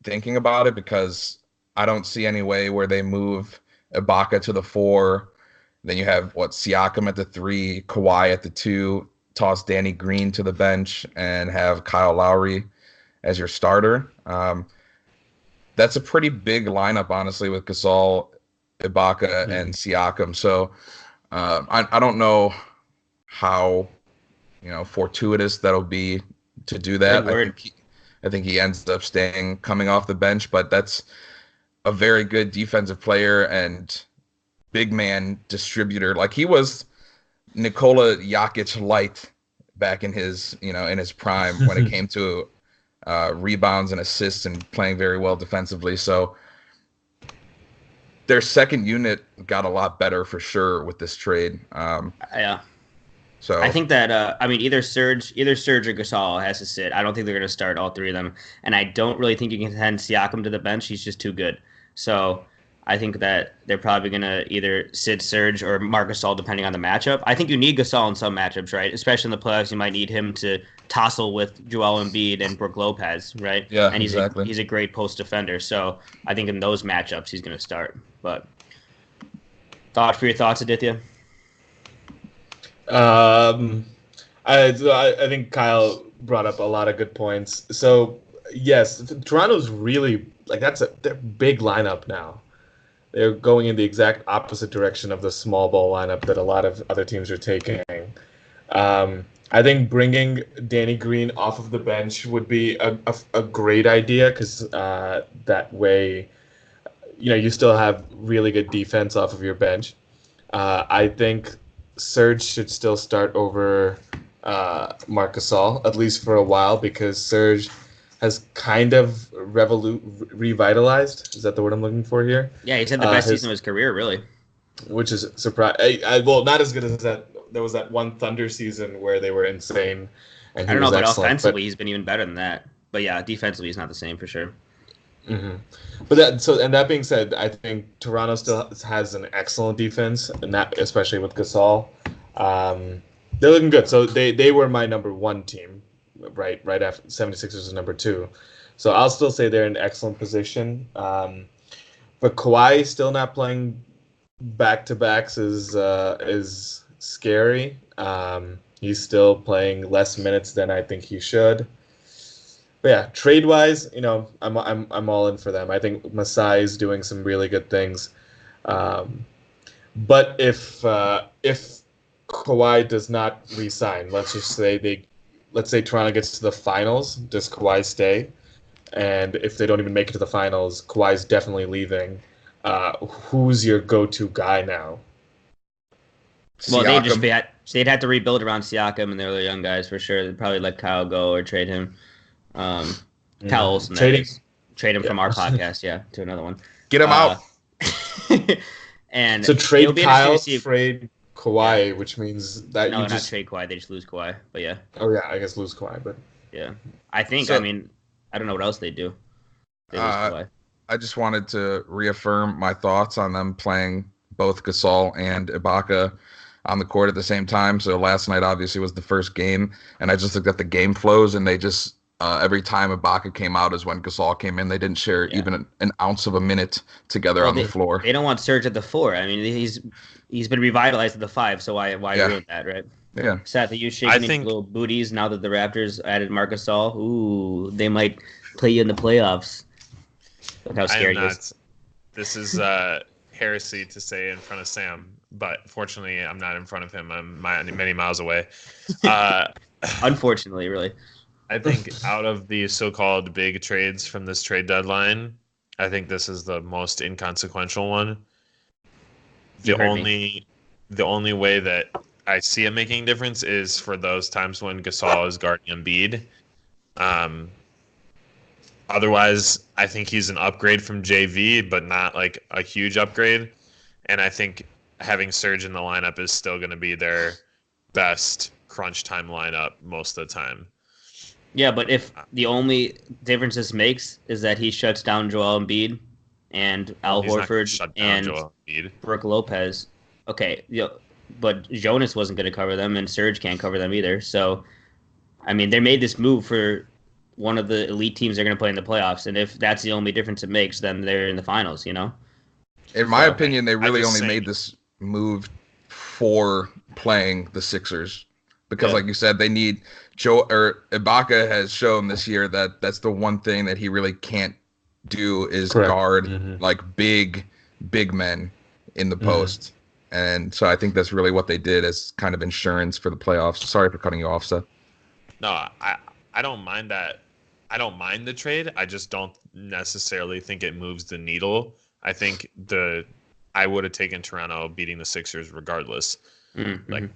[SPEAKER 3] thinking about it, because I don't see any way where they move Ibaka to the 4. Then you have Siakam at the 3, Kawhi at the 2, toss Danny Green to the bench, and have Kyle Lowry as your starter. That's a pretty big lineup, honestly, with Gasol, Ibaka, and Siakam. So I don't know how, you know, fortuitous that'll be to do that. I think he ends up staying coming off the bench, but that's a very good defensive player and big man distributor. Like he was Nikola Jokic light back in his, you know, in his prime when it came to rebounds and assists and playing very well defensively. So their second unit got a lot better for sure with this trade.
[SPEAKER 1] Yeah.
[SPEAKER 3] So
[SPEAKER 1] I think that either Serge or Gasol has to sit. I don't think they're going to start all three of them, and I don't really think you can send Siakam to the bench. He's just too good. So I think that they're probably going to either sit Serge or Marc Gasol depending on the matchup. I think you need Gasol in some matchups, right? Especially in the playoffs, you might need him to tussle with Joel Embiid and Brook Lopez, right?
[SPEAKER 3] Yeah,
[SPEAKER 1] and
[SPEAKER 3] exactly.
[SPEAKER 1] He's a great post defender. So I think in those matchups he's going to start. But thoughts, Aditya?
[SPEAKER 4] I think Kyle brought up a lot of good points. So yes, Toronto's really they're big lineup now. They're going in the exact opposite direction of the small ball lineup that a lot of other teams are taking. I think bringing Danny Green off of the bench would be a great idea because that way, you know, you still have really good defense off of your bench. I think Serge should still start over Marc Gasol, at least for a while, because Serge has kind of revitalized. Is that the word I'm looking for here?
[SPEAKER 1] Yeah, he's had the best season of his career, really.
[SPEAKER 4] Which is surprising. Well, not as good as that. There was that one Thunder season where they were insane. And
[SPEAKER 1] I don't know, but offensively,
[SPEAKER 4] but
[SPEAKER 1] he's been even better than that. But yeah, defensively, he's not the same for sure.
[SPEAKER 4] Mm-hmm. But that being said, I think Toronto still has an excellent defense, and that especially with Gasol. They're looking good. So they were my number one team, right after 76ers is number two. So I'll still say they're in excellent position. But Kawhi still not playing back-to-backs is scary. He's still playing less minutes than I think he should. But yeah, trade-wise, I'm all in for them. I think Masai is doing some really good things. But if Kawhi does not re-sign, let's say Toronto gets to the finals, does Kawhi stay? And if they don't even make it to the finals, Kawhi's definitely leaving. Who's your go-to guy now?
[SPEAKER 1] Well, they'd have to rebuild around Siakam and their other young guys for sure. They'd probably let Kyle go or trade him. Kyle Olsen, trade him from our podcast, to another one.
[SPEAKER 3] Get him out.
[SPEAKER 1] And
[SPEAKER 4] so trade Kyle, trade Kawhi, which means that
[SPEAKER 1] not trade Kawhi. They just lose Kawhi. But yeah.
[SPEAKER 4] Oh yeah, I guess lose Kawhi, but
[SPEAKER 1] yeah, I think. I don't know what else they do. They lose Kawhi.
[SPEAKER 3] I just wanted to reaffirm my thoughts on them playing both Gasol and Ibaka on the court at the same time. So last night obviously was the first game, and I just looked at the game flows, and they just every time Ibaka came out is when Gasol came in. They didn't share even an ounce of a minute together on the floor.
[SPEAKER 1] They don't want Serge at the 4. I mean, he's been revitalized at the 5, so why ruin that, right?
[SPEAKER 3] Yeah.
[SPEAKER 1] Seth, are you shaking these little booties now that the Raptors added Marc Gasol? Ooh, they might play you in the playoffs. Look how scared he is.
[SPEAKER 2] This is heresy to say in front of Sam, but fortunately I'm not in front of him. I'm many miles away.
[SPEAKER 1] Unfortunately, really.
[SPEAKER 2] I think out of the so-called big trades from this trade deadline, I think this is the most inconsequential one. The only way that I see it making a difference is for those times when Gasol is guarding Embiid. Otherwise, I think he's an upgrade from JV, but not like a huge upgrade. And I think having Serge in the lineup is still going to be their best crunch time lineup most of the time.
[SPEAKER 1] Yeah, but if the only difference this makes is that he shuts down Joel Embiid and Al Horford and Brook Lopez, okay, but Jonas wasn't going to cover them, and Serge can't cover them either. So, I mean, they made this move for one of the elite teams they're going to play in the playoffs, and if that's the only difference it makes, then they're in the finals, In
[SPEAKER 3] my opinion, they really only made this move for playing the Sixers. Because, like you said, they need Ibaka has shown this year that that's the one thing that he really can't do is guard like big men in the post. And so I think that's really what they did as kind of insurance for the playoffs. Sorry for cutting you off, Seth.
[SPEAKER 2] No, I don't mind that. I don't mind the trade. I just don't necessarily think it moves the needle. I think I would have taken Toronto beating the Sixers regardless.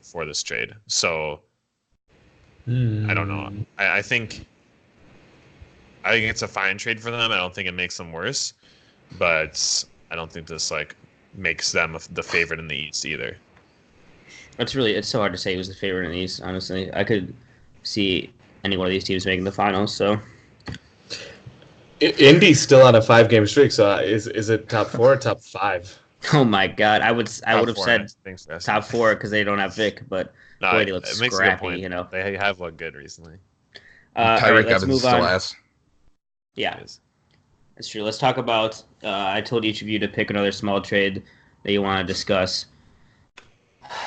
[SPEAKER 2] For this trade. So I don't know. I think it's a fine trade for them. I don't think it makes them worse, but I don't think this makes them the favorite in the East either.
[SPEAKER 1] It's so hard to say who's the favorite in the East, honestly. I could see any one of these teams making the finals, so
[SPEAKER 4] Indy's still on a 5-game streak, so is it top 4 or top 5?
[SPEAKER 1] Oh my God! I would have said top 4 because they don't have Vic, but boy, they look scrappy.
[SPEAKER 2] They have looked good recently.
[SPEAKER 3] Tyreek Evans is still ass.
[SPEAKER 1] Yeah, that's true. Let's talk about. I told each of you to pick another small trade that you want to discuss.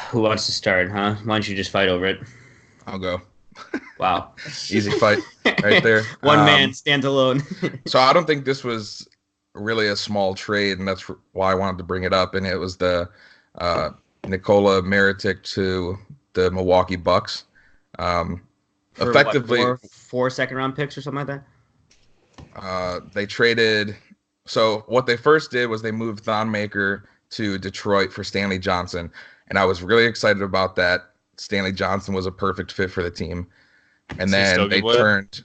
[SPEAKER 1] Who wants to start? Huh? Why don't you just fight over it?
[SPEAKER 3] I'll go.
[SPEAKER 1] Wow,
[SPEAKER 3] easy fight right there.
[SPEAKER 1] One man stands alone.
[SPEAKER 3] So I don't think this was really a small trade, and that's why I wanted to bring it up. And it was the Nikola Mirotic to the Milwaukee Bucks. Effectively,
[SPEAKER 1] what, 4 second-round picks or something like
[SPEAKER 3] that. They traded. So what they first did was they moved Thon Maker to Detroit for Stanley Johnson, and I was really excited about that. Stanley Johnson was a perfect fit for the team, and then they turned.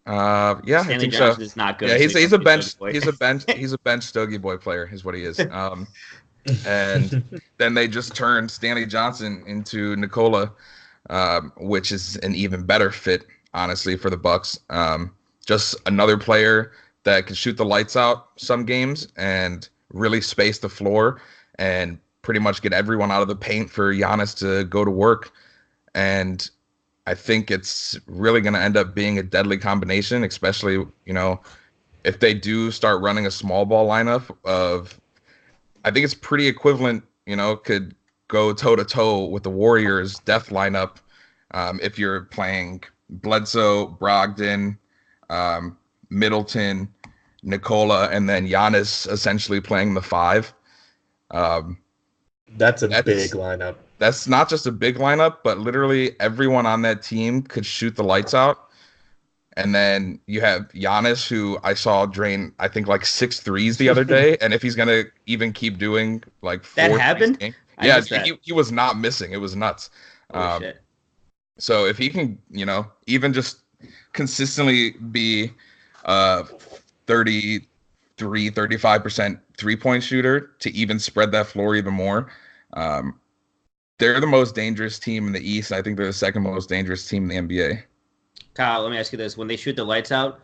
[SPEAKER 3] Yeah,
[SPEAKER 1] Stanley
[SPEAKER 3] I think
[SPEAKER 1] Johnson
[SPEAKER 3] so.
[SPEAKER 1] is not good.
[SPEAKER 3] Yeah,
[SPEAKER 1] so
[SPEAKER 3] he's
[SPEAKER 1] he
[SPEAKER 3] a
[SPEAKER 1] must be
[SPEAKER 3] bench
[SPEAKER 1] Stogie Boy.
[SPEAKER 3] he's a bench Stogie Boy player is what he is. And then they just turned Stanley Johnson into Nikola, which is an even better fit, honestly, for the Bucks. Just another player that can shoot the lights out some games and really space the floor and pretty much get everyone out of the paint for Giannis to go to work. And I think it's really going to end up being a deadly combination, especially, if they do start running a small ball lineup of, I think it's pretty equivalent, could go toe to toe with the Warriors death lineup. If you're playing Bledsoe, Brogdon, Middleton, Nikola, and then Giannis essentially playing the 5.
[SPEAKER 4] That's a big lineup.
[SPEAKER 3] That's not just a big lineup, but literally everyone on that team could shoot the lights out. And then you have Giannis, who I saw drain, I think, like 6 threes the other day. And if he's going to even keep doing like 4
[SPEAKER 1] That happened?
[SPEAKER 3] yeah, he was not missing. It was nuts.
[SPEAKER 1] Shit.
[SPEAKER 3] So if he can, even just consistently be 35% 3-point shooter to even spread that floor even more, they're the most dangerous team in the East. I think they're the second most dangerous team in the NBA.
[SPEAKER 1] Kyle, let me ask you this. When they shoot the lights out,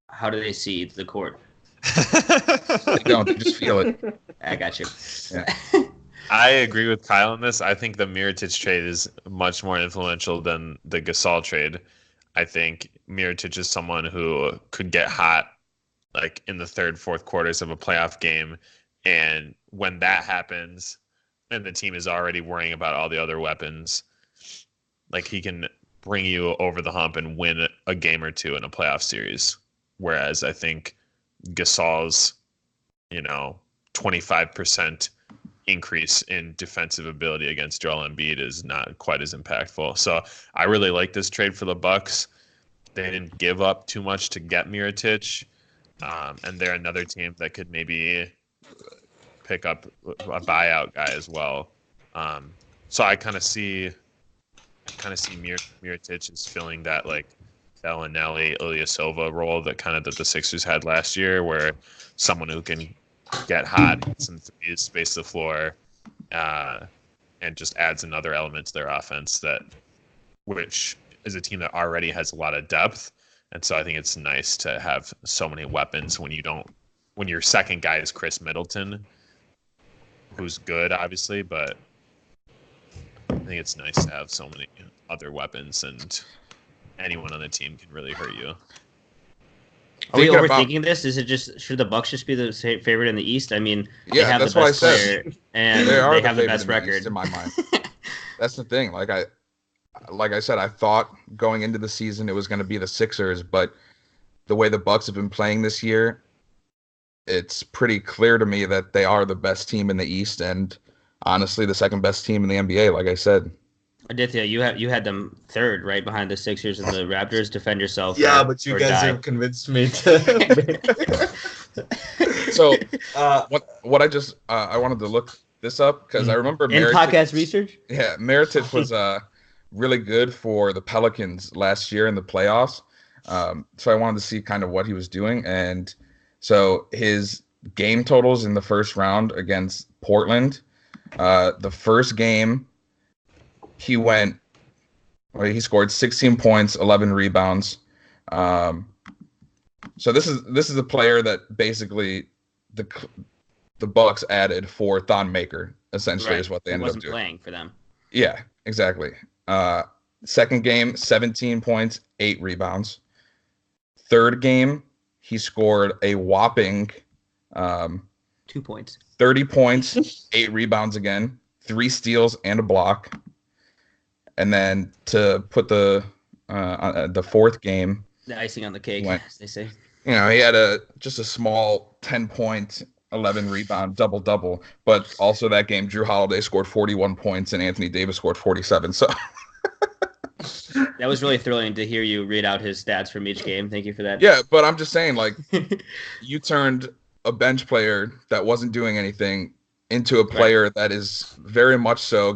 [SPEAKER 1] how do they see the court?
[SPEAKER 3] They don't. They just feel it.
[SPEAKER 1] I got you.
[SPEAKER 3] Yeah.
[SPEAKER 2] I agree with Kyle on this. I think the Mirotic trade is much more influential than the Gasol trade. I think Mirotic is someone who could get hot like in the third, fourth quarters of a playoff game. And when that happens and the team is already worrying about all the other weapons, like he can bring you over the hump and win a game or two in a playoff series. Whereas I think Gasol's, 25% increase in defensive ability against Joel Embiid is not quite as impactful. So I really like this trade for the Bucks. They didn't give up too much to get Mirotic, and they're another team that could maybe pick up a buyout guy as well. So I kind of see Mirotic is filling that like Bellinelli, Ilyasova role that the Sixers had last year, where someone who can get hot, hit some threes, space the floor, and just adds another element to their offense which is a team that already has a lot of depth. And so I think it's nice to have so many weapons when your second guy is Chris Middleton, who's good, obviously, but I think it's nice to have so many other weapons, and anyone on the team can really hurt you.
[SPEAKER 1] Are we overthinking this? Should the Bucks just be the favorite in the East? I mean, they have the best player, and they have the best record
[SPEAKER 3] in my mind. That's the thing. Like I said, I thought going into the season it was going to be the Sixers, but the way the Bucks have been playing this year, it's pretty clear to me that they are the best team in the East, and honestly, the second best team in the NBA. Like I said.
[SPEAKER 1] Aditya, you had them third, right behind the Sixers and the Raptors. Defend yourself.
[SPEAKER 4] Yeah, but you guys have convinced me to.
[SPEAKER 3] So, what I wanted to look this up because I remember
[SPEAKER 1] in podcast research.
[SPEAKER 3] Yeah, Mirotic was really good for the Pelicans last year in the playoffs. So I wanted to see kind of what he was doing, and so his game totals in the first round against Portland, the first game. He scored 16 points, 11 rebounds. So this is a player that basically the Bucks added for Thon Maker, essentially, is what they ended up doing.
[SPEAKER 1] Playing for them.
[SPEAKER 3] Yeah, exactly. Second game, 17 points, 8 rebounds. Third game, he scored a whopping
[SPEAKER 1] 2 points.
[SPEAKER 3] 30 points, 8 rebounds again, 3 steals and a block. And then to put the fourth game,
[SPEAKER 1] the icing on the cake, as they say.
[SPEAKER 3] He had just a small 10-point, 11 rebound double, but also that game, Drew Holiday scored 41 points and Anthony Davis scored 47. So
[SPEAKER 1] that was really thrilling to hear you read out his stats from each game. Thank you for that.
[SPEAKER 3] Yeah, but I'm just saying, like, you turned a bench player that wasn't doing anything into a player that is very much so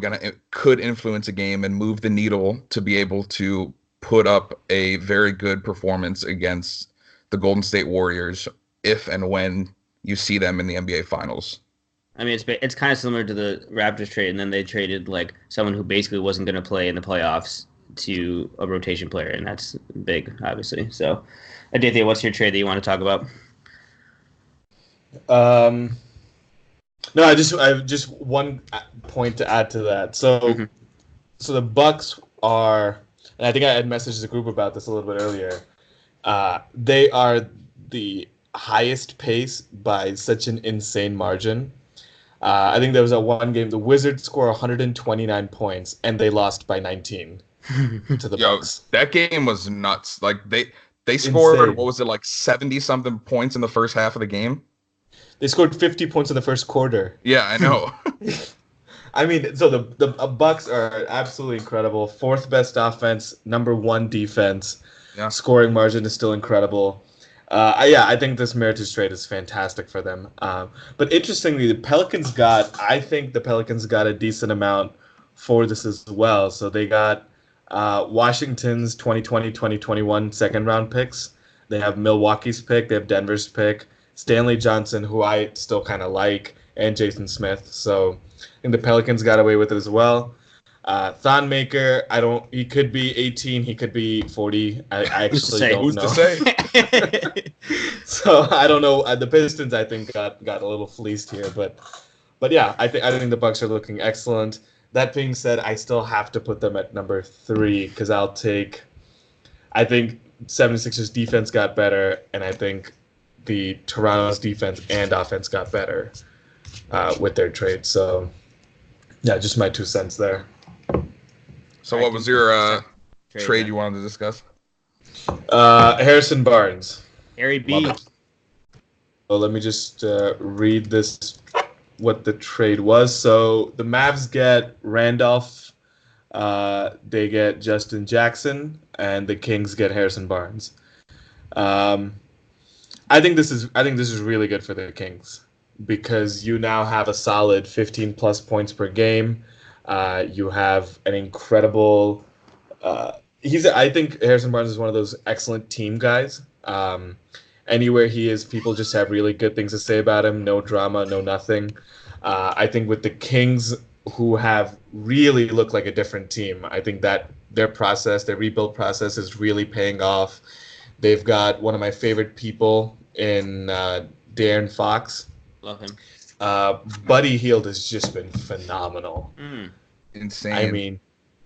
[SPEAKER 3] could influence a game and move the needle to be able to put up a very good performance against the Golden State Warriors if and when you see them in the NBA Finals.
[SPEAKER 1] I mean, it's kind of similar to the Raptors trade, and then they traded like someone who basically wasn't going to play in the playoffs to a rotation player, and that's big, obviously. So, Aditya, what's your trade that you want to talk about?
[SPEAKER 4] No, I just one point to add to that. So, so the Bucks are, and I think I had messaged the group about this a little bit earlier. They are the highest pace by such an insane margin. I think there was one game, the Wizards score 129 points, and they lost by 19 to the Bucks.
[SPEAKER 3] That game was nuts. Like they scored, what was it, like 70-something points in the first half of the game?
[SPEAKER 4] They scored 50 points in the first quarter.
[SPEAKER 3] Yeah, I know.
[SPEAKER 4] I mean, so the Bucks are absolutely incredible. Fourth best offense, number one defense.
[SPEAKER 3] Yeah.
[SPEAKER 4] Scoring margin is still incredible. I think this Mirotic trade is fantastic for them. But interestingly, I think the Pelicans got a decent amount for this as well. So they got Washington's 2020, 2021 second round picks. They have Milwaukee's pick. They have Denver's pick. Stanley Johnson, who I still kind of like, and Jason Smith. So I think the Pelicans got away with it as well. Thonmaker, he could be 18, he could be 40. I actually don't know.
[SPEAKER 3] Who's to say?
[SPEAKER 4] So I don't know. The Pistons, I think, got a little fleeced here, but yeah, I think the Bucks are looking excellent. That being said, I still have to put them at number 3 because I think 76ers defense got better, and I think the Toronto's defense and offense got better with their trade. So yeah, just my 2 cents there.
[SPEAKER 3] So what was your trade you wanted to discuss?
[SPEAKER 4] Harrison Barnes.
[SPEAKER 1] Harry B.
[SPEAKER 4] Well, let me just read this, what the trade was. So the Mavs get Randolph, they get Justin Jackson, and the Kings get Harrison Barnes. I think this is really good for the Kings because you now have a solid 15 plus points per game. You have an incredible. I think Harrison Barnes is one of those excellent team guys. Anywhere he is, people just have really good things to say about him. No drama, no nothing. I think with the Kings, who have really looked like a different team, I think that their rebuild process is really paying off. They've got one of my favorite people in De'Aaron Fox.
[SPEAKER 1] Love him.
[SPEAKER 4] Buddy Hield has just been phenomenal.
[SPEAKER 3] Insane.
[SPEAKER 4] I mean,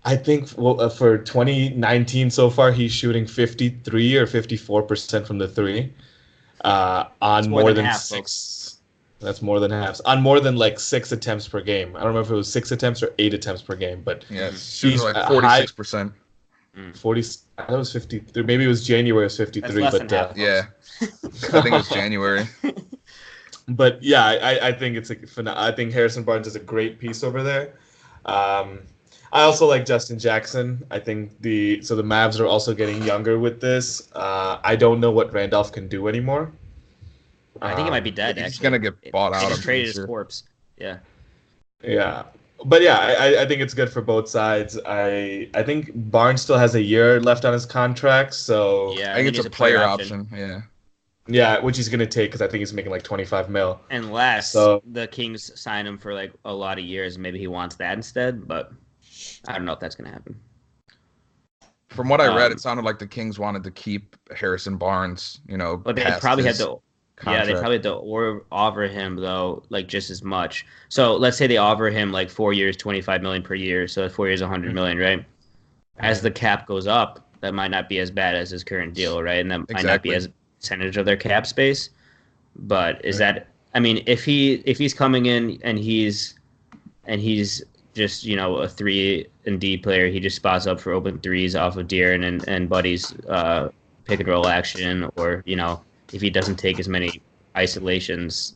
[SPEAKER 4] I think for 2019 so far, he's shooting 53 or 54% from the 3 on more than half, 6. Folks. That's more than half. On more than like 6 attempts per game. I don't know if it was 6 attempts or 8 attempts per game, but
[SPEAKER 3] yeah, he's like 46%.
[SPEAKER 4] 40. That was 53. Maybe it was January. It was 53, but
[SPEAKER 3] yeah, I think it was January.
[SPEAKER 4] But yeah, I think I think Harrison Barnes is a great piece over there. I also like Justin Jackson. I think the Mavs are also getting younger with this. I don't know what Randolph can do anymore.
[SPEAKER 1] I think he might be dead.
[SPEAKER 3] He's gonna get bought out.
[SPEAKER 1] He traded his corpse. Yeah.
[SPEAKER 4] Yeah. But yeah, I think it's good for both sides. I think Barnes still has a year left on his contract, so
[SPEAKER 1] yeah,
[SPEAKER 3] I think it's a player option. Yeah.
[SPEAKER 4] Yeah, which he's gonna take because I think he's making like 25 mil.
[SPEAKER 1] Unless the Kings sign him for like a lot of years, maybe he wants that instead. But I don't know if that's gonna happen.
[SPEAKER 3] From what I read, it sounded like the Kings wanted to keep Harrison Barnes.
[SPEAKER 1] But they probably had to. Contract. Yeah, they probably had to offer him though, like just as much. So let's say they offer him like 4 years, 25 million per year. So 4 years, 100 million, right? As the cap goes up, that might not be as bad as his current deal, right? And that might not be as percentage of their cap space. But is that? I mean, if he's coming in and he's just a 3 and D player, he just spots up for open threes off of De'Aaron and Buddy's pick and roll action, or if he doesn't take as many isolations,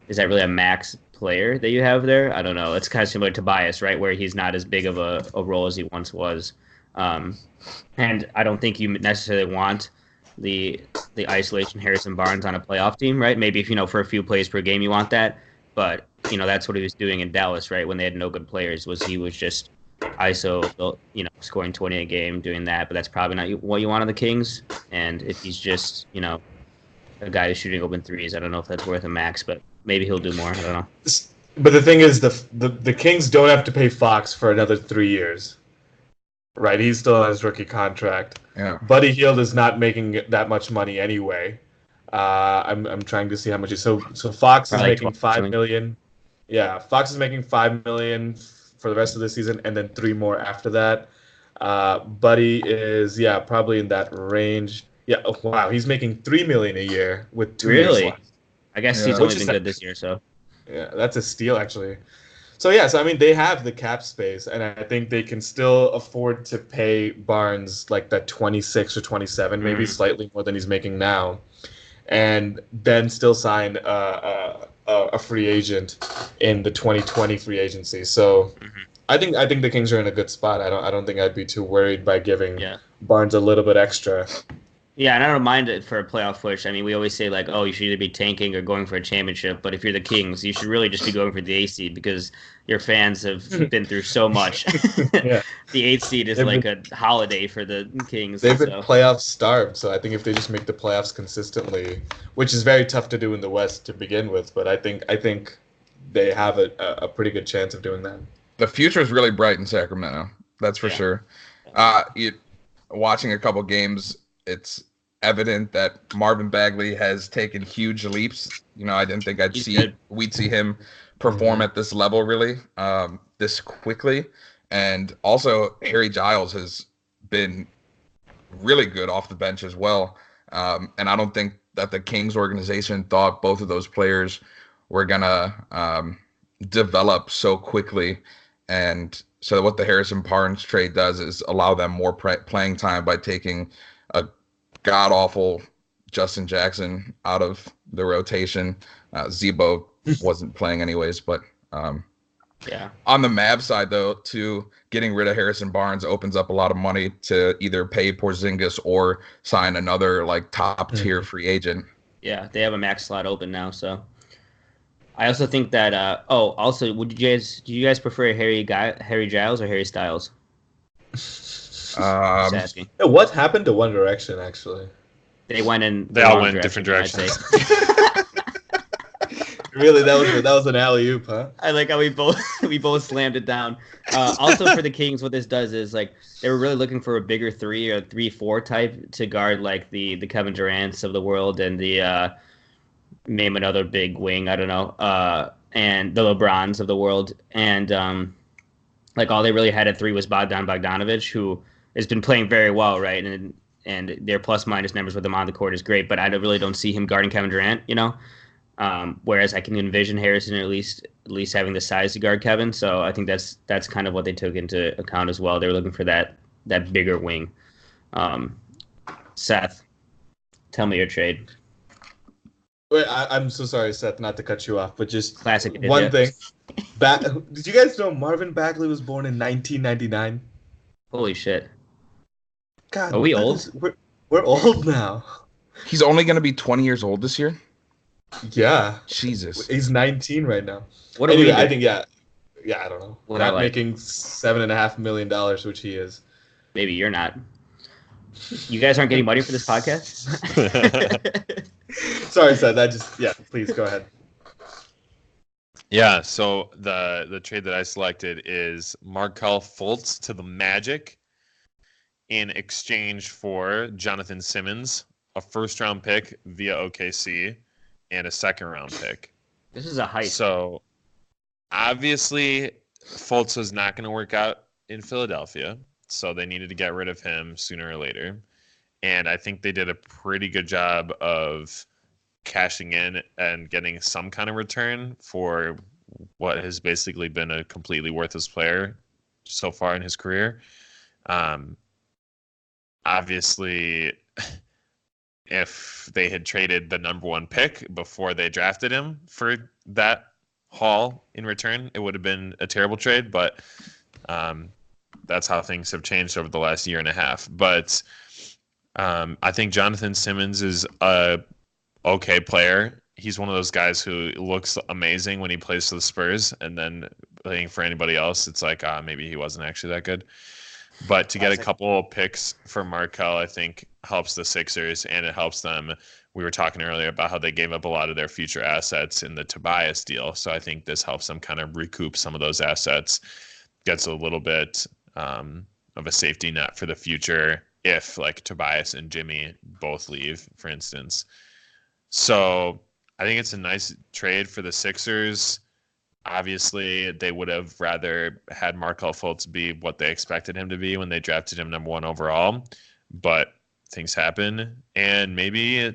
[SPEAKER 1] is that really a max player that you have there? I don't know. It's kind of similar to Tobias, right, where he's not as big of a role as he once was. And I don't think you necessarily want the isolation Harrison Barnes on a playoff team, right? Maybe if, for a few plays per game you want that. But, that's what he was doing in Dallas, right, when they had no good players, was he was just ISO, scoring 20 a game, doing that. But that's probably not what you want on the Kings. And if he's just, a guy who's shooting open threes, I don't know if that's worth a max, but maybe he'll do more. I don't know.
[SPEAKER 4] But the thing is, the Kings don't have to pay Fox for another 3 years, right? He's still on his rookie contract.
[SPEAKER 3] Yeah.
[SPEAKER 4] Buddy Hield is not making that much money anyway. I'm trying to see how much so Fox is making $5 million. Yeah, Fox is making $5 million for the rest of the season, and then 3 more after that. Buddy is probably in that range. Yeah, wow, he's making $3 million a year with 2 years left.
[SPEAKER 1] I guess he's only been good this year, so.
[SPEAKER 4] Yeah, that's a steal, actually. So, I mean, they have the cap space, and I think they can still afford to pay Barnes like that 26 or 27, maybe slightly more than he's making now, and then still sign a free agent in the 2020 free agency. So, I think the Kings are in a good spot. I don't think I'd be too worried by giving Barnes a little bit extra.
[SPEAKER 1] Yeah, and I don't mind it for a playoff push. I mean, we always say, like, you should either be tanking or going for a championship. But if you're the Kings, you should really just be going for the 8th seed because your fans have been through so much. The 8th seed is a holiday for the Kings.
[SPEAKER 4] They've been playoff starved, so I think if they just make the playoffs consistently, which is very tough to do in the West to begin with, but I think they have a pretty good chance of doing that.
[SPEAKER 3] The future is really bright in Sacramento. That's for sure. Watching a couple games, it's evident that Marvin Bagley has taken huge leaps. I didn't think we'd see him perform at this level really this quickly. And also Harry Giles has been really good off the bench as well. And I don't think that the Kings organization thought both of those players were gonna develop so quickly. And so what the Harrison Barnes trade does is allow them more playing time by taking a god-awful Justin Jackson out of the rotation. Zebo wasn't playing anyways, but on the Mavs side, though, too, getting rid of Harrison Barnes opens up a lot of money to either pay Porzingis or sign another top-tier free agent.
[SPEAKER 1] Yeah, they have a max slot open now, so... I also think that. Also, do you guys prefer Harry Giles or Harry Styles?
[SPEAKER 4] Just asking. What happened to One Direction? Actually,
[SPEAKER 1] they went in.
[SPEAKER 2] They all went different directions.
[SPEAKER 4] Really, that was an alley oop, huh?
[SPEAKER 1] I like how we both slammed it down. Also, for the Kings, what this does is they were really looking for a bigger 3 or 3-4 type to guard the Kevin Durant's of the world and the. Name another big wing, I don't know, and the LeBrons of the world. And all they really had at 3 was Bogdan Bogdanovic, who has been playing very well, right? And their plus-minus numbers with him on the court is great, but I really don't see him guarding Kevin Durant, whereas I can envision Harrison at least having the size to guard Kevin. So I think that's kind of what they took into account as well. They were looking for that bigger wing. Seth, tell me your trade.
[SPEAKER 4] Wait, I'm so sorry, Seth, not to cut you off, but just
[SPEAKER 1] classic
[SPEAKER 4] one thing. Did you guys know Marvin Bagley was born in 1999?
[SPEAKER 1] Holy shit!
[SPEAKER 4] God,
[SPEAKER 1] are we old?
[SPEAKER 4] We're old now.
[SPEAKER 3] He's only going to be 20 years old this year?
[SPEAKER 4] Yeah.
[SPEAKER 3] Jesus.
[SPEAKER 4] He's 19 right now.
[SPEAKER 1] What anyway,
[SPEAKER 4] I think I don't know. We're not making $7.5 million, which he is.
[SPEAKER 1] Maybe you're not. You guys aren't getting money for this podcast?
[SPEAKER 4] Sorry, Seth. Please go ahead.
[SPEAKER 2] Yeah, so the trade that I selected is Markelle Fultz to the Magic in exchange for Jonathan Simmons, a first-round pick via OKC, and a second-round pick.
[SPEAKER 1] This is a heist.
[SPEAKER 2] So, obviously, Fultz was not going to work out in Philadelphia. So they needed to get rid of him sooner or later. And I think they did a pretty good job of cashing in and getting some kind of return for what has basically been a completely worthless player so far in his career. Obviously, if they had traded the number 1 pick before they drafted him for that haul in return, it would have been a terrible trade. But that's how things have changed over the last year and a half. But I think Jonathan Simmons is a okay player. He's one of those guys who looks amazing when he plays for the Spurs, and then think for anybody else, it's like maybe he wasn't actually that good. But to get a couple picks for Markelle, I think helps the Sixers, and it helps them. We were talking earlier about how they gave up a lot of their future assets in the Tobias deal. So I think this helps them kind of recoup some of those assets, gets a little bit of a safety net for the future if like Tobias and Jimmy both leave, for instance. So I think it's a nice trade for the Sixers. Obviously, they would have rather had Markelle Fultz be what they expected him to be when they drafted him number 1 overall. But things happen. And maybe,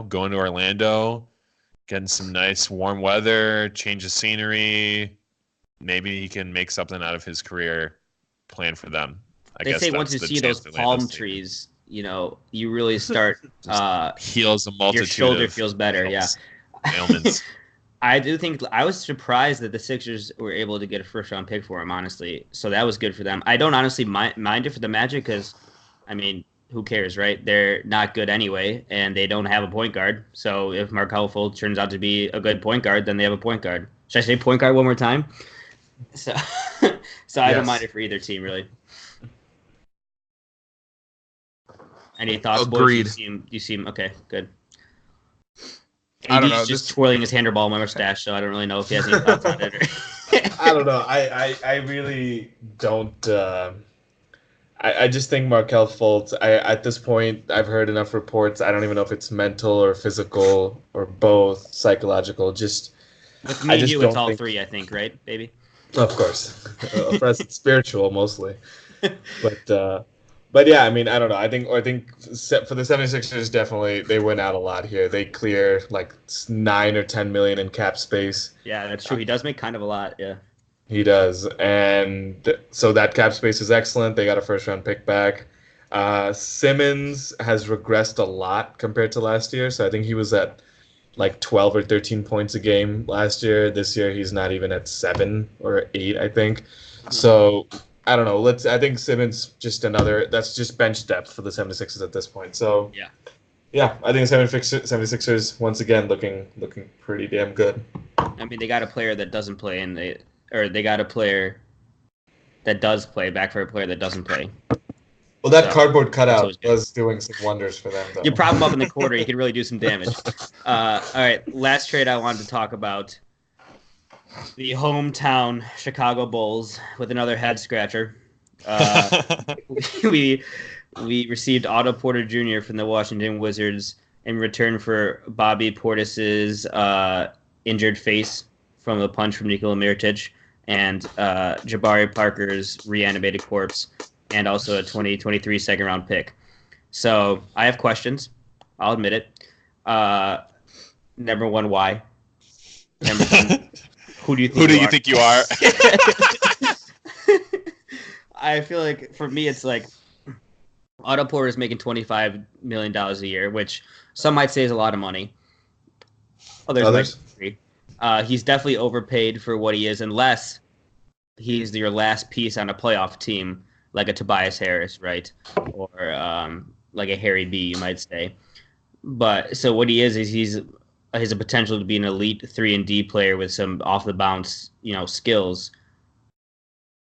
[SPEAKER 2] going to Orlando, getting some nice warm weather, change of scenery. Maybe he can make something out of his career plan for them.
[SPEAKER 1] They say once you see those palm trees, you really start
[SPEAKER 2] heals a multitude.
[SPEAKER 1] Your shoulder feels better,
[SPEAKER 2] ailments.
[SPEAKER 1] I do think I was surprised that the Sixers were able to get a first-round pick for him, honestly. So that was good for them. I don't honestly mind it for the Magic because, who cares, right? They're not good anyway, and they don't have a point guard. So if Markelle Fultz turns out to be a good point guard, then they have a point guard. Should I say point guard one more time? So, I don't mind it for either team, really. Any thoughts,
[SPEAKER 3] Agreed.
[SPEAKER 1] boys? You see him? Okay, good.
[SPEAKER 3] I don't know.
[SPEAKER 1] He's just twirling his handlerball mustache, so I don't really know if he has any thoughts on it.
[SPEAKER 4] I don't know. I really don't. I just think Markelle Fultz. At this point, I've heard enough reports. I don't even know if it's mental or physical or both, psychological. Just
[SPEAKER 1] with me and you, it's all three. I think, right, baby?
[SPEAKER 4] Of course, for us, it's spiritual mostly. But yeah, I don't know. I think for the 76ers, definitely they win out a lot here. They clear like $9 or $10 million in cap space.
[SPEAKER 1] Yeah, that's true. He does make kind of a lot. Yeah,
[SPEAKER 4] he does, and so that cap space is excellent. They got a first-round pick back. Simmons has regressed a lot compared to last year. So I think he was at like 12 or 13 points a game last year. This year he's not even at 7 or 8, I think. So I don't know. I think Simmons that's just bench depth for the 76ers at this point. So yeah, I think the 76ers once again looking pretty damn good.
[SPEAKER 1] They got a player that doesn't play, and they got a player that does play back for a player that doesn't play.
[SPEAKER 4] Well, that cardboard cutout was doing some wonders for them, though.
[SPEAKER 1] You prop him up in the corner, you could really do some damage. All right, last trade I wanted to talk about. The hometown Chicago Bulls with another head scratcher. We received Otto Porter Jr. from the Washington Wizards in return for Bobby Portis's injured face from a punch from Nikola Mirotic, and Jabari Parker's reanimated corpse, and also a 2023 second-round pick. So I have questions. I'll admit it. Number one, why? Number two, who do you think
[SPEAKER 2] you are?
[SPEAKER 1] I feel like for me, it's like Otto Porter is making $25 million a year, which some might say is a lot of money. Others might disagree. He's definitely overpaid for what he is, unless he's your last piece on a playoff team, like a Tobias Harris, right? Or like a Harry B, you might say. But so what he is he's has a potential to be an elite 3-and-D player with some off the bounce, skills.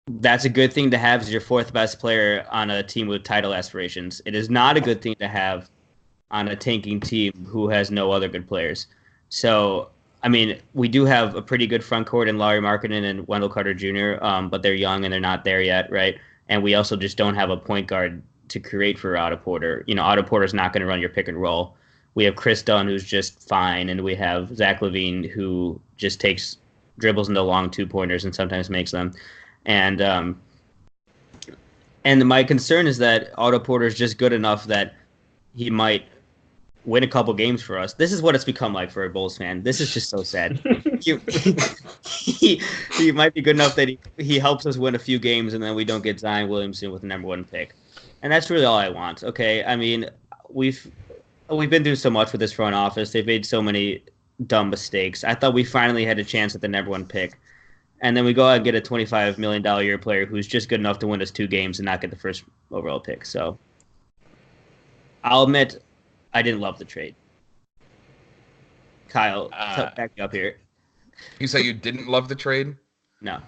[SPEAKER 1] That's a good thing to have as your fourth best player on a team with title aspirations. It is not a good thing to have on a tanking team who has no other good players. So, we do have a pretty good front court in Lauri Markkanen and Wendell Carter Jr., but they're young and they're not there yet, right? And we also just don't have a point guard to create for Otto Porter. Otto Porter's not going to run your pick and roll. We have Chris Dunn, who's just fine, and we have Zach LaVine, who just dribbles into long two-pointers and sometimes makes them. And my concern is that Otto Porter is just good enough that he might win a couple games for us. This is what it's become like for a Bulls fan. This is just so sad. he might be good enough that he helps us win a few games, and then we don't get Zion Williamson with the number one pick. And that's really all I want. Okay, we've been through so much with this front office. They've made so many dumb mistakes. I thought we finally had a chance at the number one pick. And then we go out and get a $25 million a year player who's just good enough to win us 2 games and not get the first overall pick. So I'll admit I didn't love the trade. Kyle, back me up here.
[SPEAKER 3] You say you didn't love the trade?
[SPEAKER 1] No.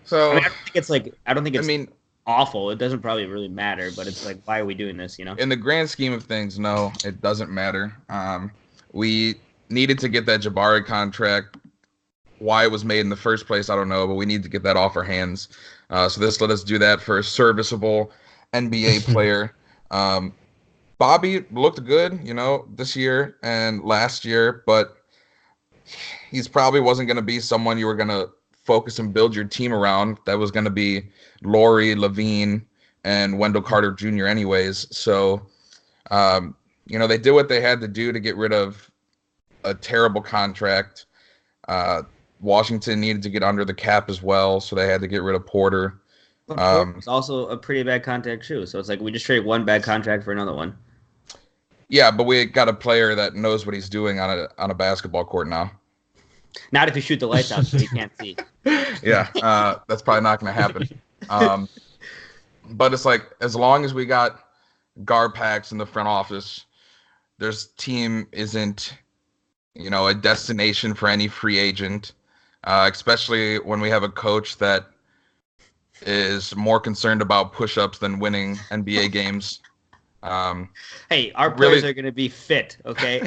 [SPEAKER 3] So
[SPEAKER 1] I don't think it's awful. It doesn't probably really matter, but it's like, why are we doing this?
[SPEAKER 3] In the grand scheme of things, no, it doesn't matter. We needed to get that Jabari contract. Why it was made in the first place, I don't know, but we need to get that off our hands. So this let us do that for a serviceable NBA player. Bobby looked good, this year and last year, but he's probably wasn't going to be someone you were going to focus and build your team around. That was going to be Laurie, Levine, and Wendell Carter Jr. anyways. So, they did what they had to do to get rid of a terrible contract. Washington needed to get under the cap as well, so they had to get rid of Porter.
[SPEAKER 1] It's also a pretty bad contract too. So it's like we just trade one bad contract for another one.
[SPEAKER 3] Yeah, but we got a player that knows what he's doing on a basketball court now.
[SPEAKER 1] Not if you shoot the lights out so you can't see.
[SPEAKER 3] Yeah, that's probably not going to happen. But it's like, as long as we got Garpax in the front office, this team isn't, a destination for any free agent, especially when we have a coach that is more concerned about push-ups than winning NBA games.
[SPEAKER 1] Hey, our players are going to be fit, okay?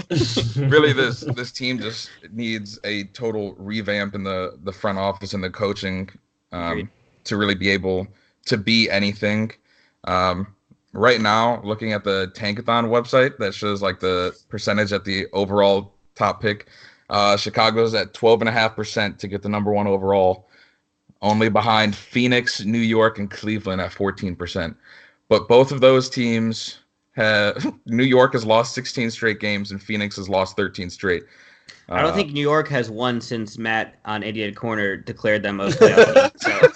[SPEAKER 3] Really, this team just needs a total revamp in the front office and the coaching to really be able to be anything. Right now, looking at the Tankathon website that shows like the percentage at the overall top pick, Chicago's at 12.5% to get the number one overall, only behind Phoenix, New York, and Cleveland at 14%. But both of those teams New York has lost 16 straight games and Phoenix has lost 13 straight.
[SPEAKER 1] I don't think New York has won since Matt on 88 Corner declared them a playoff team.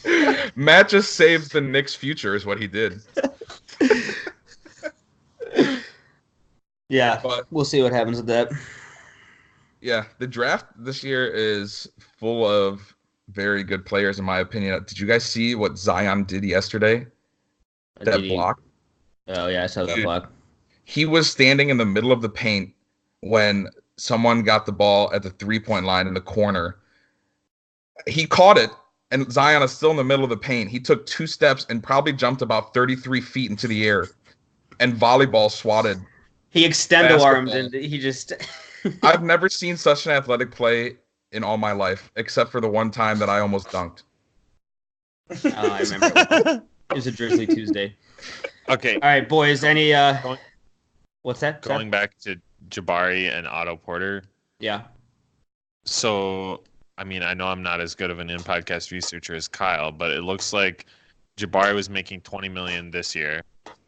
[SPEAKER 1] So.
[SPEAKER 3] Matt just saved the Knicks' future is what he did.
[SPEAKER 1] Yeah, but we'll see what happens with that.
[SPEAKER 3] Yeah, the draft this year is full of very good players, in my opinion. Did you guys see what Zion did yesterday? That block?
[SPEAKER 1] Oh, yeah, I saw that block.
[SPEAKER 3] He was standing in the middle of the paint when someone got the ball at the three-point line in the corner. He caught it, and Zion is still in the middle of the paint. He took 2 steps and probably jumped about 33 feet into the air and volleyball swatted.
[SPEAKER 1] He extendo-armed, and he just...
[SPEAKER 3] I've never seen such an athletic play in all my life, except for the one time that I almost dunked.
[SPEAKER 1] Oh, I remember. It was a Drizzly Tuesday.
[SPEAKER 2] Okay.
[SPEAKER 1] All right, boys. Any what's that?
[SPEAKER 2] Going back to Jabari and Otto Porter.
[SPEAKER 1] Yeah.
[SPEAKER 2] So, I mean, I know I'm not as good of an in-podcast researcher as Kyle, but it looks like Jabari was making $20 million this year,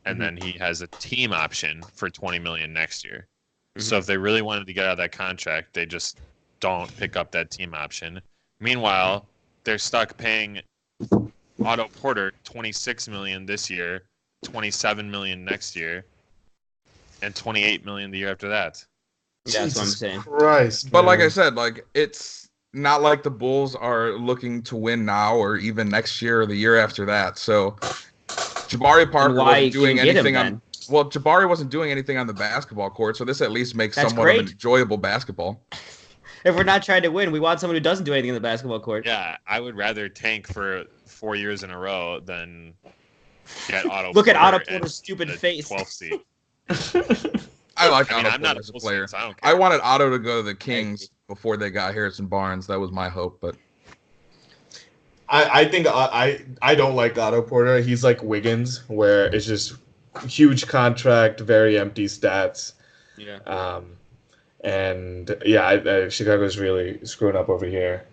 [SPEAKER 2] and then he has a team option for $20 million next year. Mm-hmm. So if they really wanted to get out of that contract, they just don't pick up that team option. Meanwhile, they're stuck paying Otto Porter $26 million this year, $27 million next year, and $28 million the year after that.
[SPEAKER 1] Yeah, that's what I'm saying.
[SPEAKER 4] Christ,
[SPEAKER 3] but like I said, like it's not like the Bulls are looking to win now or even next year or the year after that. So Jabari Parker wasn't doing anything on. Well, Jabari wasn't doing anything on the basketball court, so this at least makes somewhat of an enjoyable basketball.
[SPEAKER 1] If we're not trying to win, we want someone who doesn't do anything on the basketball court.
[SPEAKER 2] Yeah, I would rather tank for 4 years in a row than get Otto.
[SPEAKER 1] Look at Otto Porter's stupid face.
[SPEAKER 2] 12th seed.
[SPEAKER 3] I like Otto
[SPEAKER 2] I'm not
[SPEAKER 3] as a player.
[SPEAKER 2] So I don't care.
[SPEAKER 3] I wanted Otto to go to the Kings before they got Harrison Barnes. That was my hope, but
[SPEAKER 4] I think I don't like Otto Porter. He's like Wiggins, where it's just huge contract, very empty stats.
[SPEAKER 1] Yeah.
[SPEAKER 4] And yeah, Chicago's really screwing up over here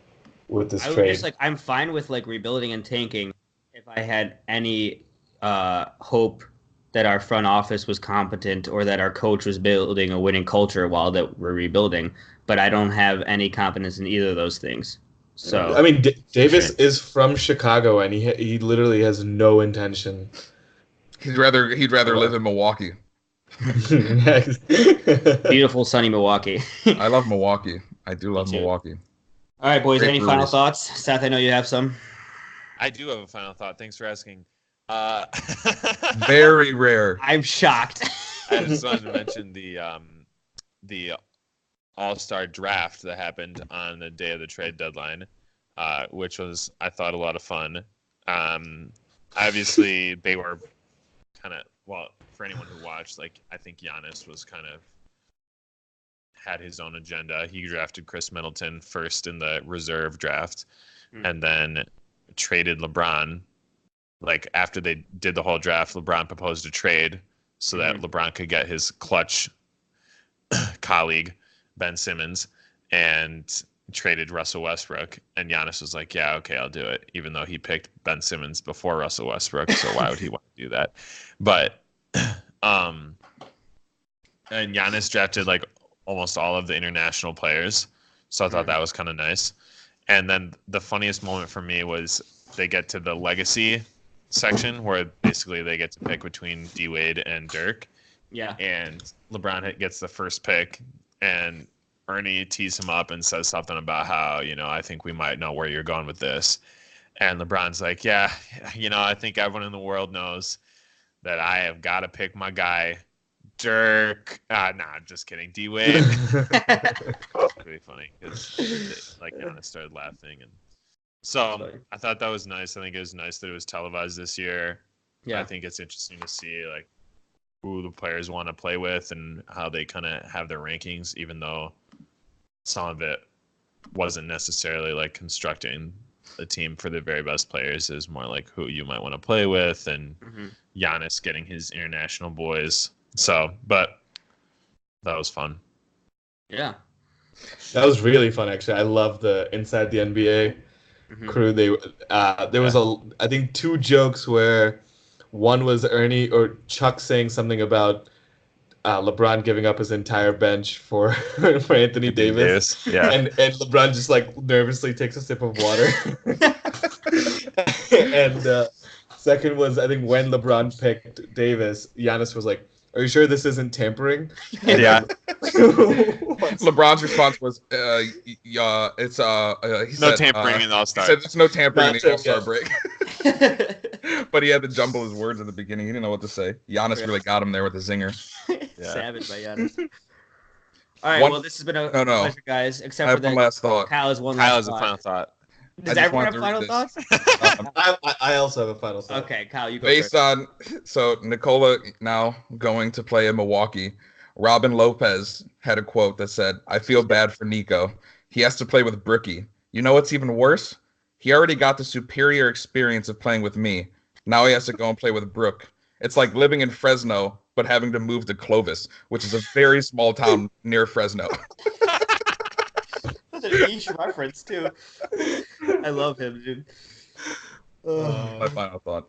[SPEAKER 4] with this trade.
[SPEAKER 1] I'm fine with like rebuilding and tanking if I had any hope that our front office was competent or that our coach was building a winning culture while that we're rebuilding. But I don't have any confidence in either of those things. So
[SPEAKER 4] I mean, Davis is from Chicago, and he literally has no intention.
[SPEAKER 3] He'd rather live in Milwaukee.
[SPEAKER 1] Beautiful sunny Milwaukee.
[SPEAKER 3] I love Milwaukee. I do love Milwaukee.
[SPEAKER 1] All right, boys.
[SPEAKER 3] Great
[SPEAKER 1] any
[SPEAKER 3] breweries.
[SPEAKER 1] Final thoughts? Seth, I know you have some.
[SPEAKER 2] I do have a final thought. Thanks for asking.
[SPEAKER 3] Very rare.
[SPEAKER 1] I'm shocked.
[SPEAKER 2] I just wanted to mention the All-Star draft that happened on the day of the trade deadline. which was, I thought, a lot of fun. Obviously, they were kind of, well, for anyone who watched, like, I think Giannis was kind of had his own agenda. He drafted Chris Middleton first in the reserve draft, and then traded LeBron. Like, after they did the whole draft, LeBron proposed a trade so that LeBron could get his clutch colleague, Ben Simmons, and traded Russell Westbrook. And Giannis was like, yeah, okay, I'll do it, even though he picked Ben Simmons before Russell Westbrook, so why would he want to do that? But and Giannis drafted like almost all of the international players, so I thought that was kind of nice. And then the funniest moment for me was they get to the legacy section where basically they get to pick between D Wade and Dirk.
[SPEAKER 1] Yeah.
[SPEAKER 2] And LeBron gets the first pick, and Ernie tees him up and says something about how, I think we might know where you're going with this. And LeBron's like, yeah, I think everyone in the world knows that I have got to pick my guy, Dirk. Nah, just kidding. D Wade. It's pretty funny because like Giannis started laughing, and so I thought that was nice. I think it was nice that it was televised this year. Yeah, I think it's interesting to see like who the players want to play with and how they kind of have their rankings, even though some of it wasn't necessarily like constructing the team for the very best players. Is more like who you might want to play with, and Giannis getting his international boys. So, but that was fun.
[SPEAKER 1] Yeah.
[SPEAKER 4] That was really fun, actually. I love the Inside the NBA crew. There was I think 2 jokes where one was Ernie or Chuck saying something about LeBron giving up his entire bench for Anthony Davis.
[SPEAKER 2] Yeah.
[SPEAKER 4] And LeBron just like nervously takes a sip of water. And second was, I think when LeBron picked Davis, Giannis was like, are you sure this isn't tampering?
[SPEAKER 2] Yeah.
[SPEAKER 3] LeBron's response was, yeah, it's he
[SPEAKER 2] no
[SPEAKER 3] said,
[SPEAKER 2] tampering in the All-Star.
[SPEAKER 3] He said there's no tampering in the All-Star
[SPEAKER 4] yeah.
[SPEAKER 3] break. But he had to jumble his words at the beginning. He didn't know what to say. Giannis really got him there with a zinger.
[SPEAKER 1] Yeah. Savage by Giannis. All right, well, this has been a pleasure, guys. Except for
[SPEAKER 3] one last thought.
[SPEAKER 1] Kyle has one last thought.
[SPEAKER 2] A final thought.
[SPEAKER 1] Does everyone have final thoughts?
[SPEAKER 4] I also have a final thought.
[SPEAKER 1] Okay, Kyle, you go
[SPEAKER 3] Based
[SPEAKER 1] first.
[SPEAKER 3] So Nikola now going to play in Milwaukee. Robin Lopez had a quote that said, I feel bad for Nico. He has to play with Brookie. You know what's even worse? He already got the superior experience of playing with me. Now he has to go and play with Brooke. It's like living in Fresno, but having to move to Clovis, which is a very small town near Fresno.
[SPEAKER 1] That's a niche reference, too. I love him, dude.
[SPEAKER 3] My final thought.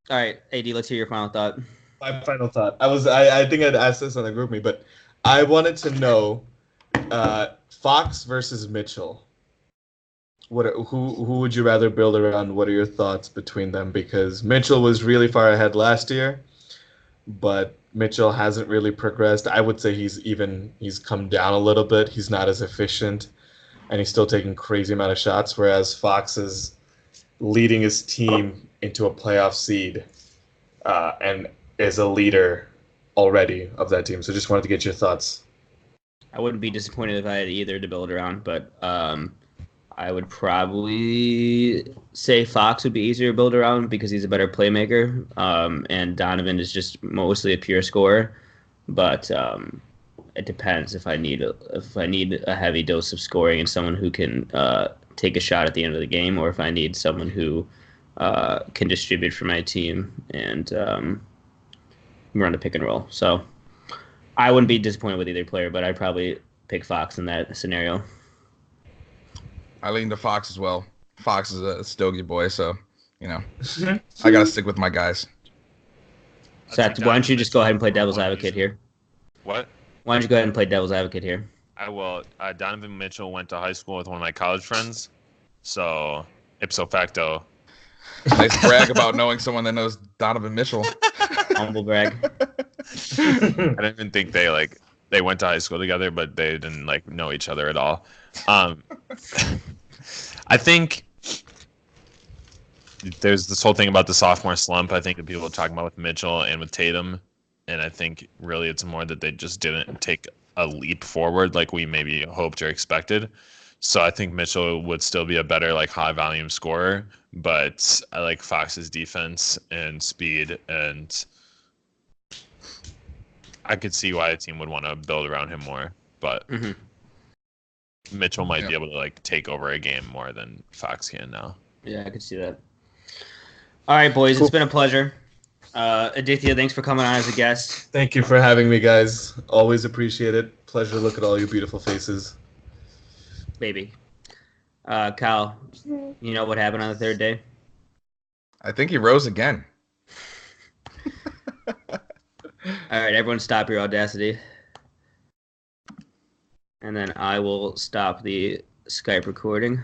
[SPEAKER 1] All right, AD, let's hear your final thought.
[SPEAKER 4] My final thought. I think I'd asked this on the group me, but I wanted to know Fox versus Mitchell. Who would you rather build around? What are your thoughts between them? Because Mitchell was really far ahead last year, but Mitchell hasn't really progressed. I would say he's come down a little bit. He's not as efficient, and he's still taking crazy amount of shots, whereas Fox is leading his team into a playoff seed and is a leader already of that team. So just wanted to get your thoughts.
[SPEAKER 1] I wouldn't be disappointed if I had either to build around, but I would probably say Fox would be easier to build around because he's a better playmaker, and Donovan is just mostly a pure scorer. But it depends if I need a heavy dose of scoring and someone who can take a shot at the end of the game, or if I need someone who can distribute for my team and run a pick and roll. So I wouldn't be disappointed with either player, but I'd probably pick Fox in that scenario.
[SPEAKER 3] I lean to Fox as well. Fox is a Stogie boy, so, I got to stick with my guys.
[SPEAKER 1] Seth, why don't you just go ahead and play devil's advocate here?
[SPEAKER 2] What?
[SPEAKER 1] Why don't you go ahead and play devil's advocate here?
[SPEAKER 2] I will. Donovan Mitchell went to high school with one of my college friends, so ipso facto.
[SPEAKER 3] Nice brag about knowing someone that knows Donovan Mitchell.
[SPEAKER 1] Humble brag.
[SPEAKER 2] I don't even think they went to high school together, but they didn't know each other at all. I think there's this whole thing about the sophomore slump. I think that people are talking about with Mitchell and with Tatum, and I think really it's more that they just didn't take a leap forward like we maybe hoped or expected. So I think Mitchell would still be a better like high volume scorer, but I like Fox's defense and speed, and I could see why a team would want to build around him more. But Mitchell might be able to like take over a game more than Fox can now.
[SPEAKER 1] Yeah, I could see that. All right, boys, cool. It's been a pleasure. Aditya, thanks for coming on as a guest.
[SPEAKER 4] Thank you for having me, guys. Always appreciate it. Pleasure to look at all your beautiful faces.
[SPEAKER 1] Baby. Kyle, you know what happened on the third day?
[SPEAKER 3] I think he rose again.
[SPEAKER 1] All right, everyone stop your audacity. And then I will stop the Skype recording.